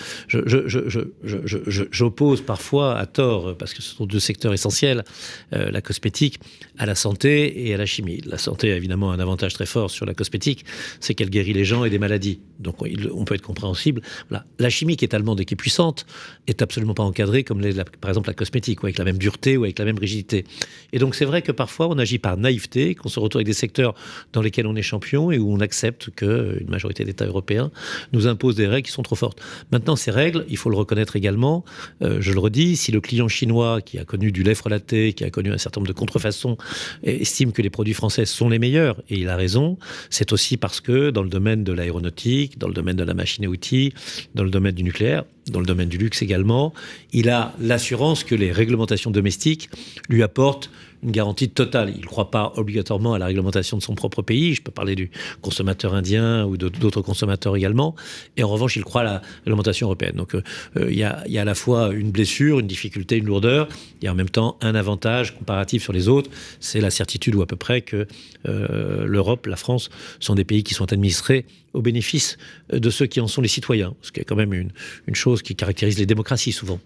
j'oppose parfois à tort, parce que ce sont deux secteurs essentiels, la cosmétique à la santé et à la chimie. La santé a évidemment un avantage très fort sur la cosmétique, c'est qu'elle guérit les gens et des maladies. Donc on peut être compréhensible. Voilà. La chimie qui est allemande et qui est puissante est absolument pas encadrée comme par exemple la cosmétique, ou avec la même dureté ou avec la même rigidité. Et donc c'est vrai que parfois on agit par naïveté, qu'on se retrouve avec des secteurs dans lesquels on est champion et où on accepte qu'une majorité d'États européens nous imposent des règles qui sont trop fortes. Maintenant, ces règles, il faut le reconnaître également, je le redis, si le client chinois qui a connu du lait frelaté, qui a connu un certain nombre de contrefaçons, estime que les produits français sont les meilleurs, et il a raison, c'est aussi parce que dans le domaine de l'aéronautique, dans le domaine de la machine et outils, dans le domaine du nucléaire, dans le domaine du luxe également, il a l'assurance que les réglementations domestiques lui apportent une garantie totale. Il ne croit pas obligatoirement à la réglementation de son propre pays. Je peux parler du consommateur indien ou d'autres consommateurs également. Et en revanche, il croit à la réglementation européenne. Donc, il y a à la fois une blessure, une difficulté, une lourdeur, et en même temps un avantage comparatif sur les autres. C'est la certitude, ou à peu près, que l'Europe, la France, sont des pays qui sont administrés au bénéfice de ceux qui en sont les citoyens. Ce qui est quand même une chose qui caractérise les démocraties souvent.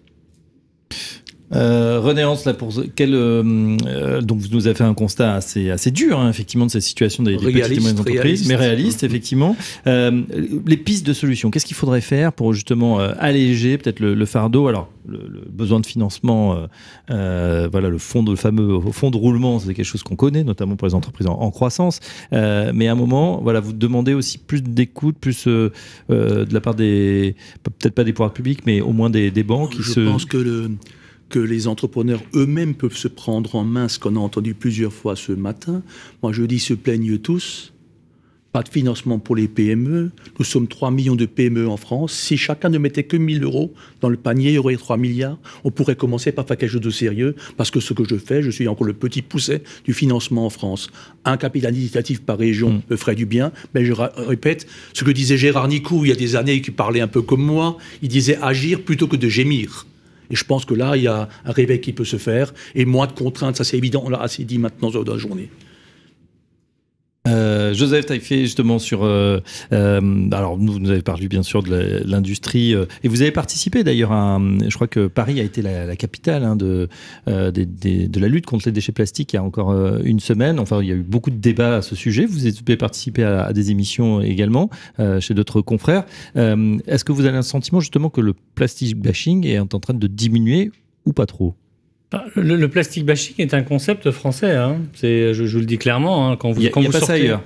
René Hans, là, donc vous nous avez fait un constat assez dur, hein, effectivement, de cette situation des petites et moyennes entreprises, mais réaliste, effectivement. Les pistes de solutions, qu'est-ce qu'il faudrait faire pour justement alléger peut-être le fardeau? Alors, le besoin de financement, voilà, le fameux fonds de roulement, c'est quelque chose qu'on connaît, notamment pour les entreprises en croissance. Mais à un moment, voilà, vous demandez aussi plus d'écoute, plus de la part peut-être pas des pouvoirs publics, mais au moins des banques. Je pense que les entrepreneurs eux-mêmes peuvent se prendre en main, ce qu'on a entendu plusieurs fois ce matin. Moi, je dis, se plaignent tous. Pas de financement pour les PME. Nous sommes 3 millions de PME en France. Si chacun ne mettait que 1 000 € dans le panier, il y aurait 3 milliards. On pourrait commencer par faire quelque chose de sérieux, parce que ce que je fais, je suis encore le petit pousset du financement en France. Un capital initiative par région me ferait du bien, mais je répète, ce que disait Gérard Nicou il y a des années, qui parlait un peu comme moi, il disait agir plutôt que de gémir. Et je pense que là, il y a un réveil qui peut se faire, et moins de contraintes, ça c'est évident, on l'a assez dit maintenant dans la journée. Joseph Taillefer, justement, alors nous avez parlé bien sûr de l'industrie, et vous avez participé d'ailleurs je crois que Paris a été la capitale, hein, de la lutte contre les déchets plastiques il y a encore une semaine. Enfin, il y a eu beaucoup de débats à ce sujet. Vous avez participé à des émissions également chez d'autres confrères. Est-ce que vous avez un sentiment justement que le plastic bashing est en train de diminuer ou pas trop? Le plastic bashing est un concept français. Hein. Je vous le dis clairement. Hein, il n'y a pas sortez, ça ailleurs.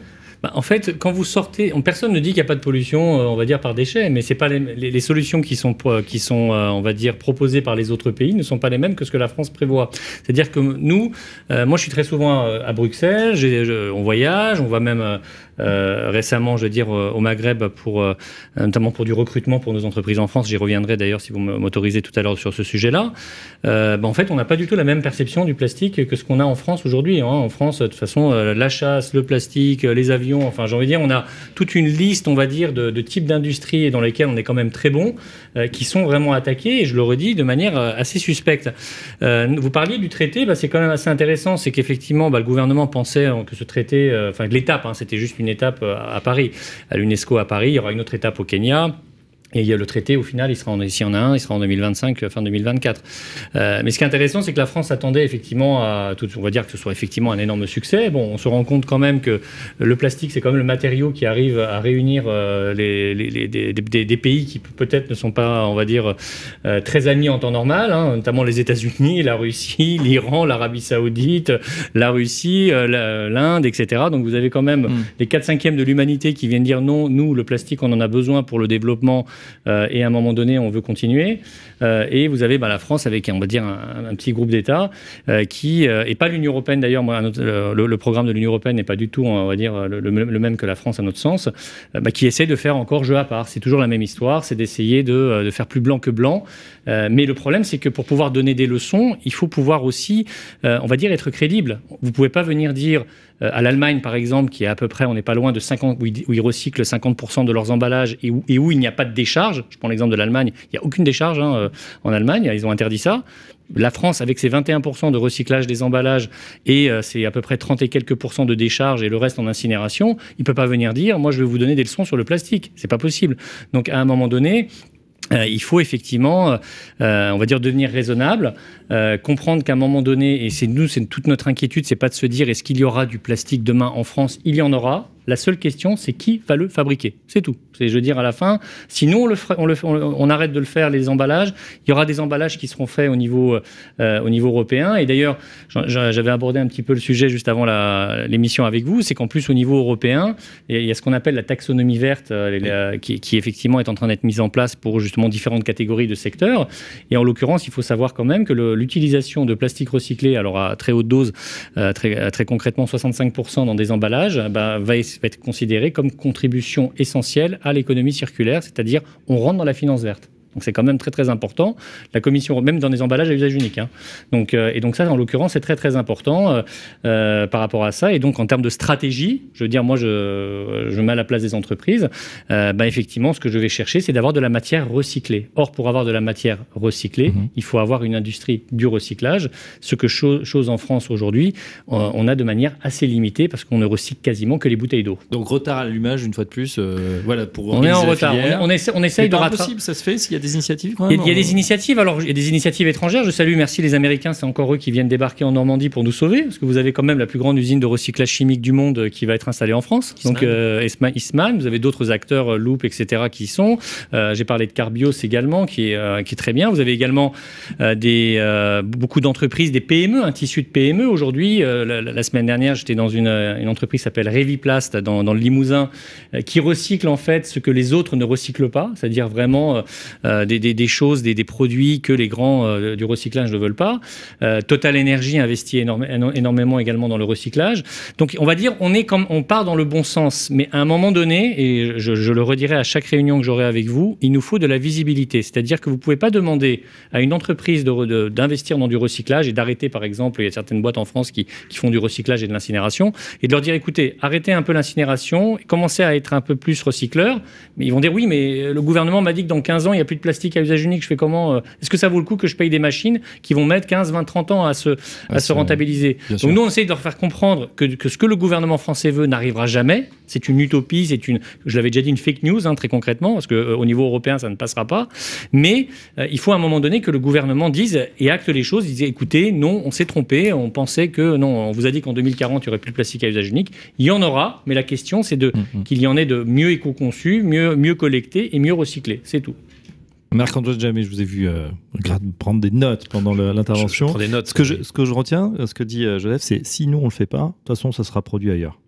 En fait, quand vous sortez, personne ne dit qu'il n'y a pas de pollution, on va dire, par déchets, mais c'est pas les solutions qui sont, on va dire, proposées par les autres pays ne sont pas les mêmes que ce que la France prévoit. C'est-à-dire que nous, moi je suis très souvent à Bruxelles, on voyage, on va même récemment, je veux dire, au Maghreb, notamment pour du recrutement pour nos entreprises en France. J'y reviendrai d'ailleurs si vous m'autorisez tout à l'heure sur ce sujet-là. En fait, on n'a pas du tout la même perception du plastique que ce qu'on a en France aujourd'hui. Hein. En France, de toute façon, la chasse, le plastique, les avions, enfin, j'ai envie de dire, on a toute une liste, on va dire, de types d'industries dans lesquelles on est quand même très bon, qui sont vraiment attaqués, et je le redis, de manière assez suspecte. Vous parliez du traité, c'est quand même assez intéressant, c'est qu'effectivement, le gouvernement pensait que ce traité, l'étape, hein, c'était juste une étape à Paris, à l'UNESCO à Paris, il y aura une autre étape au Kenya. Et le traité, au final, s'il y en a un, il sera en 2025, fin 2024. Mais ce qui est intéressant, c'est que la France attendait effectivement on va dire que ce soit effectivement un énorme succès. Bon, on se rend compte quand même que le plastique, c'est quand même le matériau qui arrive à réunir des pays qui peut-être ne sont pas, on va dire, très amis en temps normal, hein, notamment les États-Unis, la Russie, l'Iran, l'Arabie Saoudite, la Russie, l'Inde, etc. Donc vous avez quand même les 4/5 de l'humanité qui viennent dire non, nous, le plastique, on en a besoin pour le développement. Et à un moment donné, on veut continuer. Et vous avez la France avec, on va dire, un petit groupe d'États qui, et pas l'Union européenne d'ailleurs, le programme de l'Union européenne n'est pas du tout, on va dire, le même que la France à notre sens, qui essaie de faire encore jeu à part. C'est toujours la même histoire, c'est d'essayer de faire plus blanc que blanc. Mais le problème, c'est que pour pouvoir donner des leçons, il faut pouvoir aussi, on va dire, être crédible. Vous ne pouvez pas venir dire à l'Allemagne, par exemple, qui est à peu près, on n'est pas loin de 50, où ils recyclent 50% de leurs emballages et où il n'y a pas de décharge. Je prends l'exemple de l'Allemagne, il n'y a aucune décharge en Allemagne, ils ont interdit ça. La France, avec ses 21% de recyclage des emballages et c'est à peu près 30 et quelques % de décharge et le reste en incinération, il ne peut pas venir dire « moi, je vais vous donner des leçons sur le plastique ». C'est pas possible. Donc, à un moment donné, il faut effectivement, on va dire, devenir raisonnable, comprendre qu'à un moment donné, et c'est toute notre inquiétude, c'est pas de se dire est-ce qu'il y aura du plastique demain en France? Il y en aura. La seule question, c'est qui va le fabriquer. C'est tout. Je veux dire, à la fin, sinon on arrête de le faire, les emballages. Il y aura des emballages qui seront faits au niveau européen. Et d'ailleurs, j'avais abordé un petit peu le sujet juste avant l'émission avec vous. C'est qu'en plus, au niveau européen, il y a ce qu'on appelle la taxonomie verte qui effectivement est en train d'être mise en place pour justement différentes catégories de secteurs. Et en l'occurrence, il faut savoir quand même que l'utilisation de plastique recyclé, alors à très haute dose, très concrètement 65% dans des emballages, va être considéré comme contribution essentielle à l'économie circulaire, c'est-à-dire on rentre dans la finance verte. Donc c'est quand même très très important. La Commission, même dans des emballages à usage unique. Donc, et donc ça, en l'occurrence, c'est très très important par rapport à ça. Et donc en termes de stratégie, je veux dire, moi je mets à la place des entreprises. Effectivement, ce que je vais chercher, c'est d'avoir de la matière recyclée. Or, pour avoir de la matière recyclée, il faut avoir une industrie du recyclage. Ce que chose en France aujourd'hui, on a de manière assez limitée parce qu'on ne recycle quasiment que les bouteilles d'eau. Donc retard à l'allumage, une fois de plus. Voilà, pour on est en retard. On essaye de rattraper. Ça se fait s'il y a des initiatives quand même. Il y a des initiatives. Alors, il y a des initiatives étrangères. Je salue, merci les Américains. C'est encore eux qui viennent débarquer en Normandie pour nous sauver, parce que vous avez quand même la plus grande usine de recyclage chimique du monde qui va être installée en France. Donc, Eastman. Vous avez d'autres acteurs, Loop, etc., qui y sont. J'ai parlé de Carbios également, qui est très bien. Vous avez également beaucoup d'entreprises, des PME, un tissu de PME. Aujourd'hui, la semaine dernière, j'étais dans une entreprise qui s'appelle Reviplast dans le Limousin, qui recycle en fait ce que les autres ne recyclent pas, c'est-à-dire vraiment des choses, des produits que les grands du recyclage ne veulent pas. Total Energy investit énormément également dans le recyclage. Donc on va dire on part dans le bon sens, mais à un moment donné, et je le redirai à chaque réunion que j'aurai avec vous, il nous faut de la visibilité. C'est-à-dire que vous ne pouvez pas demander à une entreprise d'investir dans du recyclage et d'arrêter, par exemple, il y a certaines boîtes en France qui font du recyclage et de l'incinération, et de leur dire écoutez, arrêtez un peu l'incinération, commencez à être un peu plus recycleur. Mais ils vont dire oui, mais le gouvernement m'a dit que dans 15 ans, il n'y a plus de plastique à usage unique. Je fais comment Est-ce que ça vaut le coup que je paye des machines qui vont mettre 15, 20, 30 ans à se rentabiliser? Donc nous, on essaie de leur faire comprendre que ce que le gouvernement français veut n'arrivera jamais. C'est une utopie, je l'avais déjà dit, une fake news, très concrètement, parce qu'au niveau européen, ça ne passera pas. Mais il faut à un moment donné que le gouvernement dise et acte les choses. Il dit écoutez, non, on s'est trompé, on pensait que non, on vous a dit qu'en 2040, il n'y aurait plus de plastique à usage unique. Il y en aura, mais la question, c'est qu'il y en ait de mieux éco-conçus, mieux collectés et mieux recyclés. C'est tout. Marc-Antoine Jamay, je vous ai vu prendre des notes pendant l'intervention. Je prends des notes. Ce que je retiens, ce que dit Joseph, c'est si nous on le fait pas, de toute façon ça sera produit ailleurs.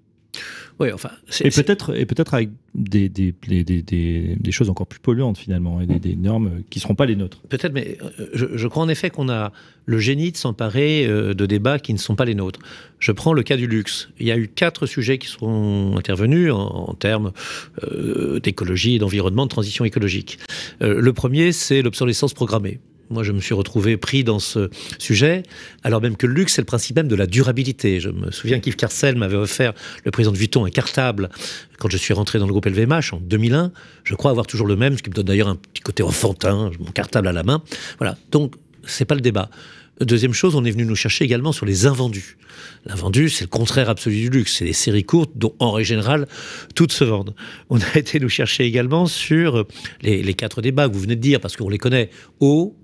Oui, enfin, et peut-être avec des choses encore plus polluantes finalement, et des normes qui ne seront pas les nôtres. Peut-être, mais je crois en effet qu'on a le génie de s'emparer de débats qui ne sont pas les nôtres. Je prends le cas du luxe. Il y a eu 4 sujets qui sont intervenus en termes d'écologie, d'environnement, de transition écologique. Le premier, c'est l'obsolescence programmée. Moi, je me suis retrouvé pris dans ce sujet, alors même que le luxe, c'est le principe même de la durabilité. Je me souviens qu'Yves Carcel m'avait offert, le président de Vuitton, un cartable quand je suis rentré dans le groupe LVMH en 2001. Je crois avoir toujours le même, ce qui me donne d'ailleurs un petit côté enfantin, mon cartable à la main. Voilà, donc c'est pas le débat. Deuxième chose, on est venu nous chercher également sur les invendus. L'invendu, c'est le contraire absolu du luxe. C'est des séries courtes dont, en règle générale, toutes se vendent. On a été nous chercher également sur les 4 débats que vous venez de dire, parce qu'on les connaît. Eau,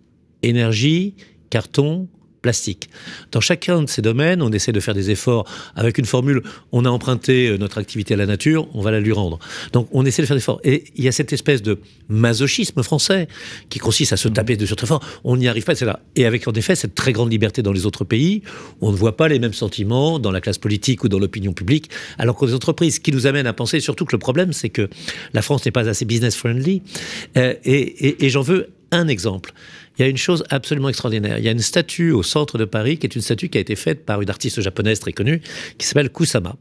énergie, carton, plastique. Dans chacun de ces domaines, on essaie de faire des efforts avec une formule, on a emprunté notre activité à la nature, on va la lui rendre. Donc on essaie de faire des efforts. Et il y a cette espèce de masochisme français qui consiste à se taper dessus très fort, on n'y arrive pas, etc. Et avec en effet cette très grande liberté dans les autres pays, on ne voit pas les mêmes sentiments dans la classe politique ou dans l'opinion publique, alors qu'aux entreprises, ce qui nous amène à penser surtout que le problème, c'est que la France n'est pas assez business friendly, et j'en veux un exemple. Il y a une chose absolument extraordinaire. Il y a une statue au centre de Paris qui est une statue qui a été faite par une artiste japonaise très connue qui s'appelle Kusama.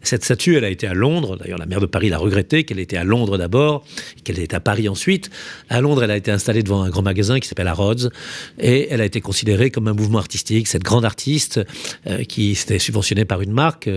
Cette statue, elle a été à Londres. D'ailleurs, la maire de Paris l'a regretté qu'elle ait été à Londres d'abord, qu'elle ait été à Paris ensuite. À Londres, elle a été installée devant un grand magasin qui s'appelle Harrods et elle a été considérée comme un mouvement artistique. Cette grande artiste qui s'était subventionnée par une marque,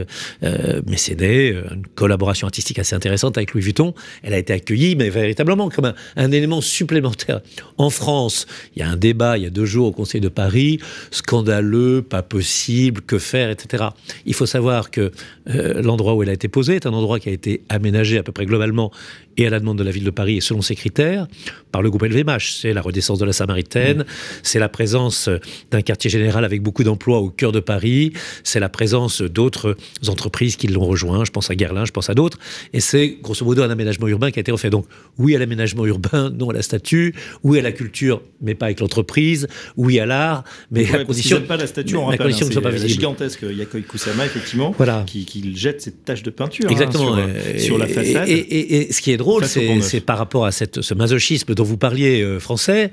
mécénée, une collaboration artistique assez intéressante avec Louis Vuitton. Elle a été accueillie, mais véritablement comme un élément supplémentaire. En France, il y a un débat, il y a 2 jours au Conseil de Paris, scandaleux, pas possible, que faire, etc. Il faut savoir que l'endroit où elle a été posée est un endroit qui a été aménagé à peu près globalement et à la demande de la ville de Paris et selon ses critères par le groupe LVMH. C'est la renaissance de la Samaritaine, c'est la présence d'un quartier général avec beaucoup d'emplois au cœur de Paris, c'est la présence d'autres entreprises qui l'ont rejoint, je pense à Guerlain, je pense à d'autres, et c'est grosso modo un aménagement urbain qui a été refait. Donc oui à l'aménagement urbain, non à la statue, oui à la culture, mais pas avec l'entreprise, oui à l'art, mais à condition pas la statue, on rappelle, c'est la gigantesque Yayoi Kusama, effectivement, voilà. qui jette cette tache de peinture exactement, sur la façade. Et ce qui est drôle, c'est par rapport à ce masochisme dont vous parliez français,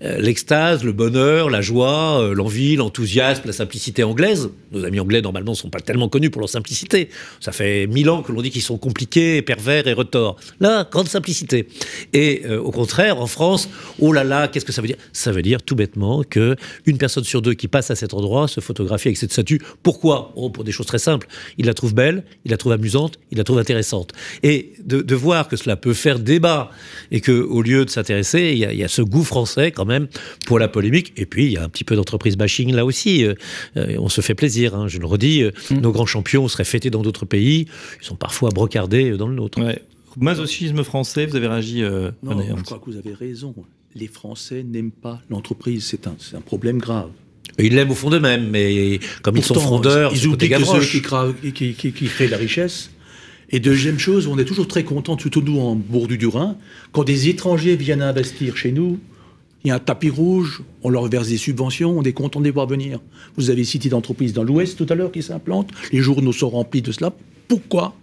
l'extase, le bonheur, la joie, l'envie, l'enthousiasme, la simplicité anglaise. Nos amis anglais, normalement, ne sont pas tellement connus pour leur simplicité. Ça fait 1000 ans que l'on dit qu'ils sont compliqués, pervers et retors. Là, grande simplicité. Et au contraire, en France, oh là là, qu'est-ce que ça veut dire? Ça veut dire tout bêtement qu'une personne sur 2 qui passe à cet endroit se photographie avec cette statue. Pourquoi? Oh, pour des choses très simples. Il la trouve belle, il la trouve amusante, il la trouve intéressante. Et de voir que cela peut faire débat et qu'au lieu de s'intéresser, il y a ce goût français quand même pour la polémique. Et puis, il y a un petit peu d'entreprise bashing là aussi. On se fait plaisir, hein, je le redis. Nos grands champions seraient fêtés dans d'autres pays. Ils sont parfois brocardés dans le nôtre. Ouais. Masochisme français, vous avez réagi non, je crois que vous avez raison. Les Français n'aiment pas l'entreprise. C'est un problème grave. Ils l'aiment au fond d'eux-mêmes, mais comme ils sont frondeurs, ils oublient que ceux qui créent la richesse. Et deuxième chose, on est toujours très contents, surtout nous en Bordure-du-Rhin, quand des étrangers viennent investir chez nous, il y a un tapis rouge, on leur verse des subventions, on est content de les voir venir. Vous avez cité d'entreprises dans l'Ouest tout à l'heure qui s'implantent, les journaux sont remplis de cela. Pourquoi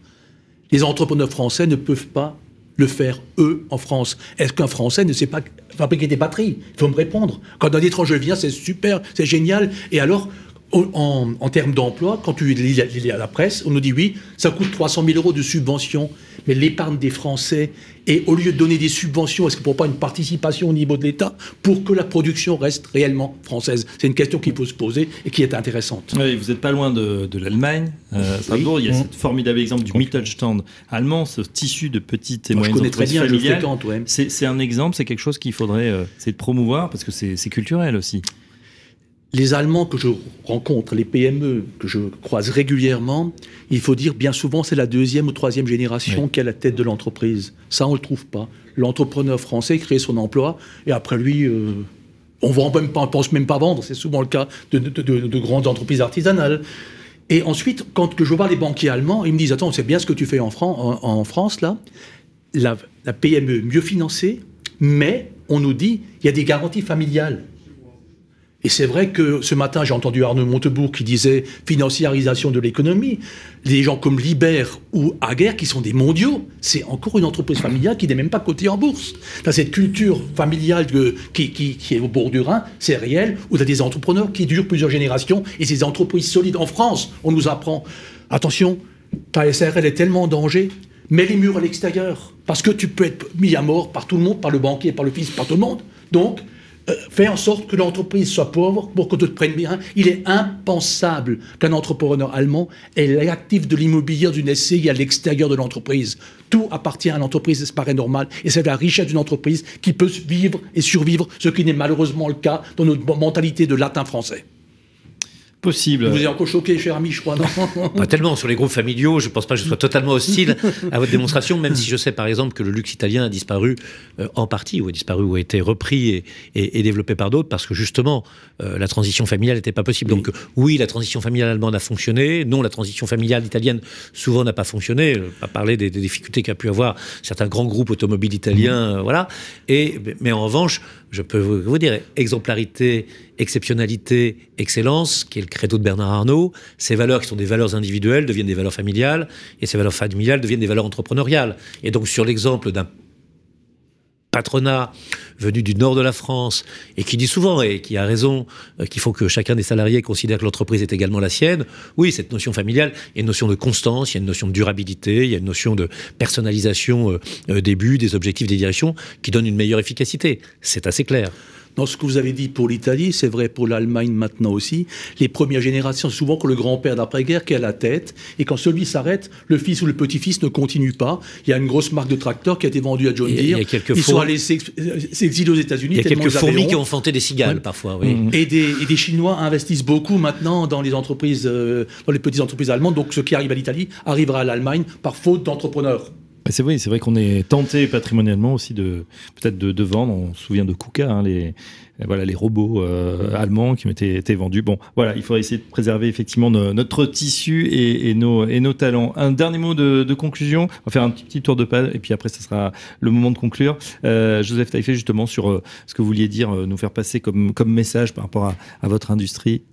les entrepreneurs français ne peuvent pas le faire, eux, en France? Est-ce qu'un Français ne sait pas fabriquer des batteries? Il faut me répondre. Quand un étranger vient, c'est super, c'est génial. Et alors, en termes d'emploi, quand tu lis à la presse, on nous dit oui, ça coûte 300 000 € de subventions, mais l'épargne des Français, et au lieu de donner des subventions, est-ce qu'il ne faut pas une participation au niveau de l'État pour que la production reste réellement française? C'est une question qu'il faut se poser et qui est intéressante. Oui, vous n'êtes pas loin de l'Allemagne. Strasbourg, il y a ce formidable exemple du Mittelstand allemand, ce tissu de petites et moyennes entreprises familiales. Ouais. C'est un exemple, c'est quelque chose qu'il faudrait essayer de promouvoir parce que c'est culturel aussi. Les Allemands que je rencontre, les PME que je croise régulièrement, il faut dire bien souvent c'est la 2e ou 3e génération qui est à la tête de l'entreprise. Ça, on ne le trouve pas. L'entrepreneur français crée son emploi et après lui, on ne pense même pas vendre. C'est souvent le cas de grandes entreprises artisanales. Et ensuite, quand je vois les banquiers allemands, ils me disent « Attends, c'est bien ce que tu fais en France, là. La PME mieux financée, mais on nous dit il y a des garanties familiales. » Et c'est vrai que ce matin, j'ai entendu Arnaud Montebourg qui disait financiarisation de l'économie. Les gens comme Liber ou Aguerre, qui sont des mondiaux, c'est encore une entreprise familiale qui n'est même pas cotée en bourse. Là, cette culture familiale qui est au bord du Rhin, c'est réel, où il y a des entrepreneurs qui durent plusieurs générations, et ces entreprises solides en France, on nous apprend, attention, ta SARL est tellement en danger, mets les murs à l'extérieur, parce que tu peux être mis à mort par tout le monde, par le banquier, par le fils, par tout le monde. Donc, fais en sorte que l'entreprise soit pauvre pour que tu te prennes bien. Il est impensable qu'un entrepreneur allemand ait l'actif de l'immobilier d'une SCI à l'extérieur de l'entreprise. Tout appartient à l'entreprise, ça paraît normal. Et c'est la richesse d'une entreprise qui peut vivre et survivre, ce qui n'est malheureusement le cas dans notre mentalité de latin français. Possible. Vous êtes encore choqué, cher ami, je crois, non? Pas tellement. Sur les groupes familiaux, je ne pense pas que je sois totalement hostile à votre démonstration, même si je sais, par exemple, que le luxe italien a disparu en partie, ou a été repris et développé par d'autres, parce que justement, la transition familiale n'était pas possible. Oui. Donc oui, la transition familiale allemande a fonctionné. Non, la transition familiale italienne, souvent, n'a pas fonctionné. On va parler des difficultés qu'a pu avoir certains grands groupes automobiles italiens, voilà. Mais en revanche, je peux vous dire, exemplarité, exceptionnalité, excellence, qui est le credo de Bernard Arnault. Ces valeurs qui sont des valeurs individuelles deviennent des valeurs familiales, et ces valeurs familiales deviennent des valeurs entrepreneuriales. Et donc, sur l'exemple d'un patronat venu du nord de la France et qui dit souvent, et qui a raison, qu'il faut que chacun des salariés considère que l'entreprise est également la sienne. Oui, cette notion familiale, il y a une notion de constance, il y a une notion de durabilité, il y a une notion de personnalisation des buts, des objectifs, des directions qui donne une meilleure efficacité. C'est assez clair. Dans ce que vous avez dit pour l'Italie, c'est vrai pour l'Allemagne maintenant aussi. Les premières générations, souvent que le grand-père d'après-guerre qui est à la tête, et quand celui s'arrête, le fils ou le petit-fils ne continue pas. Il y a une grosse marque de tracteurs qui a été vendue à John Deere. Ils sont allés s'exiler aux États-Unis. Il y a quelques fourmis qui ont enfanté des cigales parfois. Oui. Et des Chinois investissent beaucoup maintenant dans les entreprises, dans les petites entreprises allemandes. Donc ce qui arrive à l'Italie arrivera à l'Allemagne par faute d'entrepreneurs. C'est vrai qu'on est tenté patrimonialement aussi peut-être de vendre. On se souvient de KUKA, les robots allemands qui ont été vendus. Bon, voilà, il faudrait essayer de préserver effectivement notre tissu et nos talents. Un dernier mot de conclusion. On va faire un petit tour de page et puis après, ça sera le moment de conclure. Joseph Taillefer, justement, sur ce que vous vouliez dire, nous faire passer comme message par rapport à votre industrie.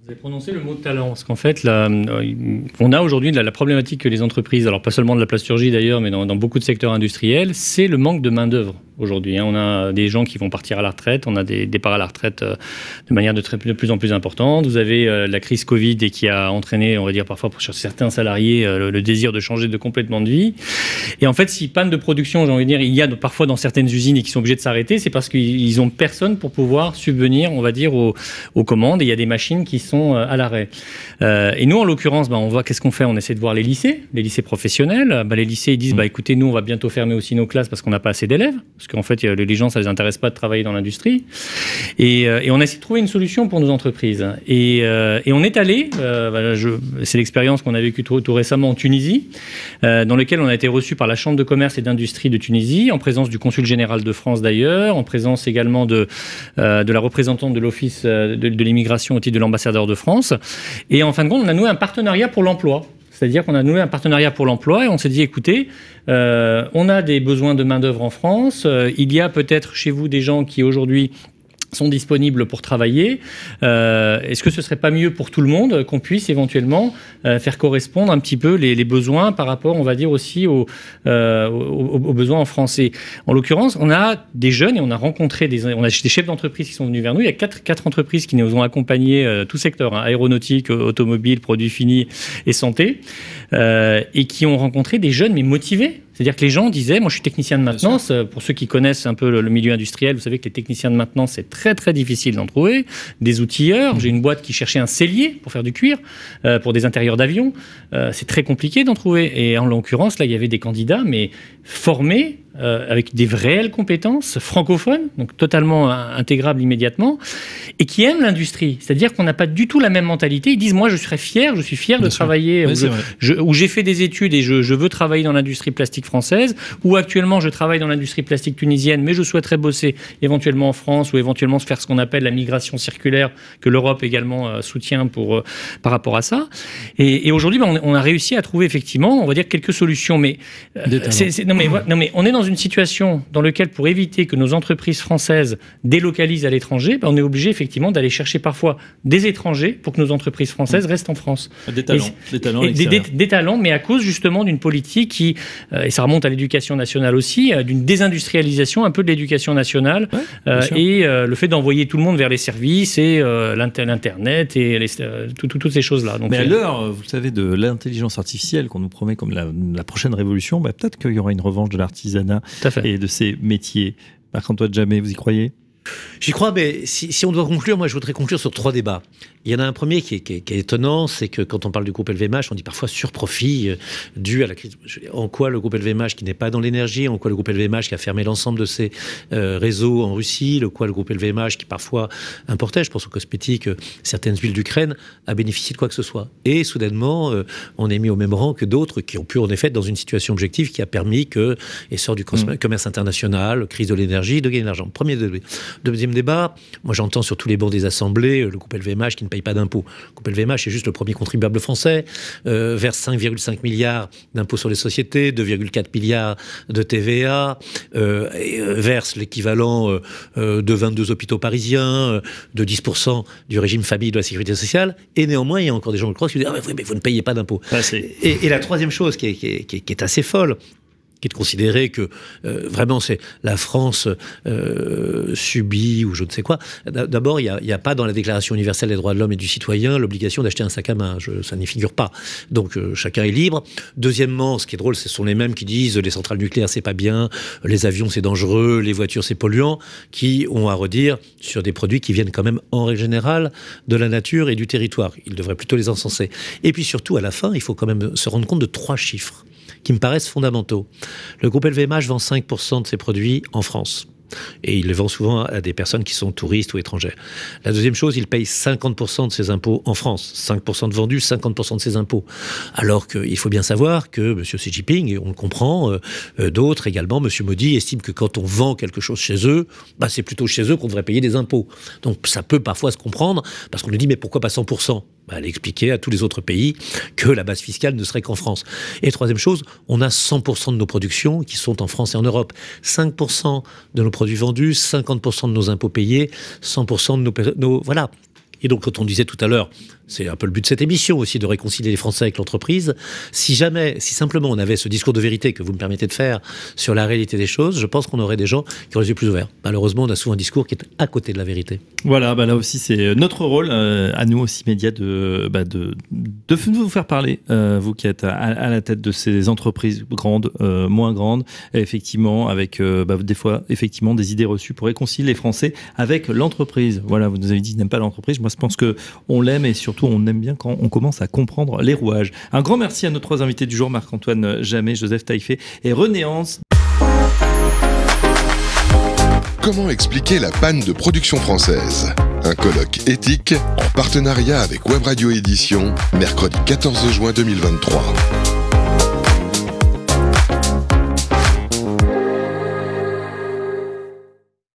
Vous avez prononcé le mot talent, parce qu'en fait, on a aujourd'hui la problématique que les entreprises, alors pas seulement de la plasturgie d'ailleurs, mais dans beaucoup de secteurs industriels, c'est le manque de main-d'œuvre aujourd'hui. On a des gens qui vont partir à la retraite, on a des départs à la retraite de manière de plus en plus importante. Vous avez la crise Covid et qui a entraîné, on va dire parfois pour certains salariés, le désir de changer complètement de vie. Et en fait, si panne de production, j'ai envie de dire, il y a parfois dans certaines usines et qui sont obligés de s'arrêter, c'est parce qu'ils ont personne pour pouvoir subvenir, on va dire, aux commandes. Et il y a des machines qui sont à l'arrêt. Et nous, en l'occurrence, on voit qu'est-ce qu'on fait. On essaie de voir les lycées professionnels. Les lycées, ils disent, écoutez, nous, on va bientôt fermer aussi nos classes parce qu'on n'a pas assez d'élèves. Parce qu'en fait, les gens, ça les intéresse pas de travailler dans l'industrie. Et on a essayé de trouver une solution pour nos entreprises. Et on est allé, c'est l'expérience qu'on a vécue tout récemment en Tunisie, dans laquelle on a été reçu par la Chambre de commerce et d'industrie de Tunisie, en présence du consul général de France d'ailleurs, en présence également de la représentante de l'Office de l'immigration au titre de l'ambassadeur de France. Et en fin de compte, on a noué un partenariat pour l'emploi. C'est-à-dire qu'on a noué un partenariat pour l'emploi et on s'est dit, écoutez, on a des besoins de main-d'œuvre en France. Il y a peut-être chez vous des gens qui aujourd'hui sont disponibles pour travailler. Est-ce que ce serait pas mieux pour tout le monde qu'on puisse éventuellement faire correspondre un petit peu les besoins par rapport, on va dire aussi aux besoins en français. En l'occurrence, on a des jeunes et on a rencontré des chefs d'entreprise qui sont venus vers nous. Il y a quatre entreprises qui nous ont accompagnés, tout secteur, aéronautique, automobile, produits finis et santé, et qui ont rencontré des jeunes mais motivés. C'est-à-dire que les gens disaient, moi je suis technicien de maintenance, pour ceux qui connaissent un peu le milieu industriel, vous savez que les techniciens de maintenance, c'est très très difficile d'en trouver. Des outilleurs, j'ai une boîte qui cherchait un sellier pour faire du cuir, pour des intérieurs d'avion, c'est très compliqué d'en trouver. Et en l'occurrence, là il y avait des candidats, mais formés, avec des réelles compétences, francophones, donc totalement intégrables immédiatement, et qui aiment l'industrie. C'est-à-dire qu'on n'a pas du tout la même mentalité. Ils disent, moi je suis fier de travailler, où j'ai fait des études et je veux travailler dans l'industrie plastique française, ou actuellement je travaille dans l'industrie plastique tunisienne, mais je souhaiterais bosser éventuellement en France, ou éventuellement faire ce qu'on appelle la migration circulaire, que l'Europe également soutient par rapport à ça. Et aujourd'hui, on a réussi à trouver effectivement, on va dire, quelques solutions. Mais, non mais on est dans une situation dans laquelle, pour éviter que nos entreprises françaises délocalisent à l'étranger, on est obligé effectivement d'aller chercher parfois des étrangers pour que nos entreprises françaises restent en France. Des talents, mais à cause justement d'une politique qui, et ça remonte à l'éducation nationale aussi, d'une désindustrialisation un peu de l'éducation nationale, et le fait d'envoyer tout le monde vers les services et l'Internet et toutes ces choses-là. Donc, mais à l'heure, vous savez, de l'intelligence artificielle qu'on nous promet comme la prochaine révolution, peut-être qu'il y aura une revanche de l'artisanat et de ces métiers. Marc-Antoine Jamay, vous y croyez ? J'y crois, mais si on doit conclure, moi je voudrais conclure sur 3 débats. Il y en a un premier qui est étonnant, c'est que quand on parle du groupe LVMH, on dit parfois surprofit dû à la crise. En quoi le groupe LVMH qui n'est pas dans l'énergie, en quoi le groupe LVMH qui a fermé l'ensemble de ses réseaux en Russie, le groupe LVMH qui parfois importait, je pense aux cosmétiques, certaines huiles d'Ukraine, a bénéficié de quoi que ce soit. Et soudainement, on est mis au même rang que d'autres qui ont pu en effet être dans une situation objective qui a permis que essor du commerce international, crise de l'énergie, de gagner de l'argent. Premier débat. Deuxième débat, moi j'entends sur tous les bancs des assemblées le groupe LVMH qui ne paye pas d'impôts. Le groupe LVMH est juste le premier contribuable français, verse 5,5 milliards d'impôts sur les sociétés, 2,4 milliards de TVA, verse l'équivalent de 22 hôpitaux parisiens, de 10% du régime famille de la sécurité sociale, et néanmoins il y a encore des gens qui croient qui disent « Ah mais vous ne payez pas d'impôts ». Et la troisième chose qui est assez folle, qui est de considérer que vraiment c'est la France subit ou je ne sais quoi. D'abord, il n'y a pas dans la Déclaration universelle des droits de l'homme et du citoyen l'obligation d'acheter un sac à main. Ça n'y figure pas. Donc chacun est libre. Deuxièmement, ce qui est drôle, ce sont les mêmes qui disent les centrales nucléaires c'est pas bien, les avions c'est dangereux, les voitures c'est polluant, qui ont à redire sur des produits qui viennent quand même en règle générale de la nature et du territoire. Ils devraient plutôt les encenser. Et puis surtout, à la fin, il faut quand même se rendre compte de 3 chiffres qui me paraissent fondamentaux. Le groupe LVMH vend 5% de ses produits en France. Et il les vend souvent à des personnes qui sont touristes ou étrangères. La deuxième chose, il paye 50% de ses impôts en France. 5% de vendus, 50% de ses impôts. Alors qu'il faut bien savoir que M. Xi Jinping, on le comprend, d'autres également, M. Modi, estiment que quand on vend quelque chose chez eux, c'est plutôt chez eux qu'on devrait payer des impôts. Donc ça peut parfois se comprendre, parce qu'on nous dit, mais pourquoi pas 100% ? Elle expliquait à tous les autres pays que la base fiscale ne serait qu'en France. Et troisième chose, on a 100% de nos productions qui sont en France et en Europe. 5% de nos produits vendus, 50% de nos impôts payés, 100% de nos voilà. Et donc, quand on disait tout à l'heure, c'est un peu le but de cette émission aussi, de réconcilier les Français avec l'entreprise. Si simplement on avait ce discours de vérité que vous me permettez de faire sur la réalité des choses, je pense qu'on aurait des gens qui auraient les yeux plus ouverts. Malheureusement, on a souvent un discours qui est à côté de la vérité. Voilà, là aussi, c'est notre rôle, à nous aussi, médias, de vous faire parler, vous qui êtes à la tête de ces entreprises grandes, moins grandes, effectivement, avec des fois, effectivement, des idées reçues pour réconcilier les Français avec l'entreprise. Voilà, vous nous avez dit, n'aime pas l'entreprise. Moi, je pense qu'on l'aime et surtout, on aime bien quand on commence à comprendre les rouages. Un grand merci à nos 3 invités du jour, Marc-Antoine Jamet, Joseph Taillefer et René Hans. Comment expliquer la panne de production française ? Un colloque éthique en partenariat avec Web Radio Édition, mercredi 14 juin 2023.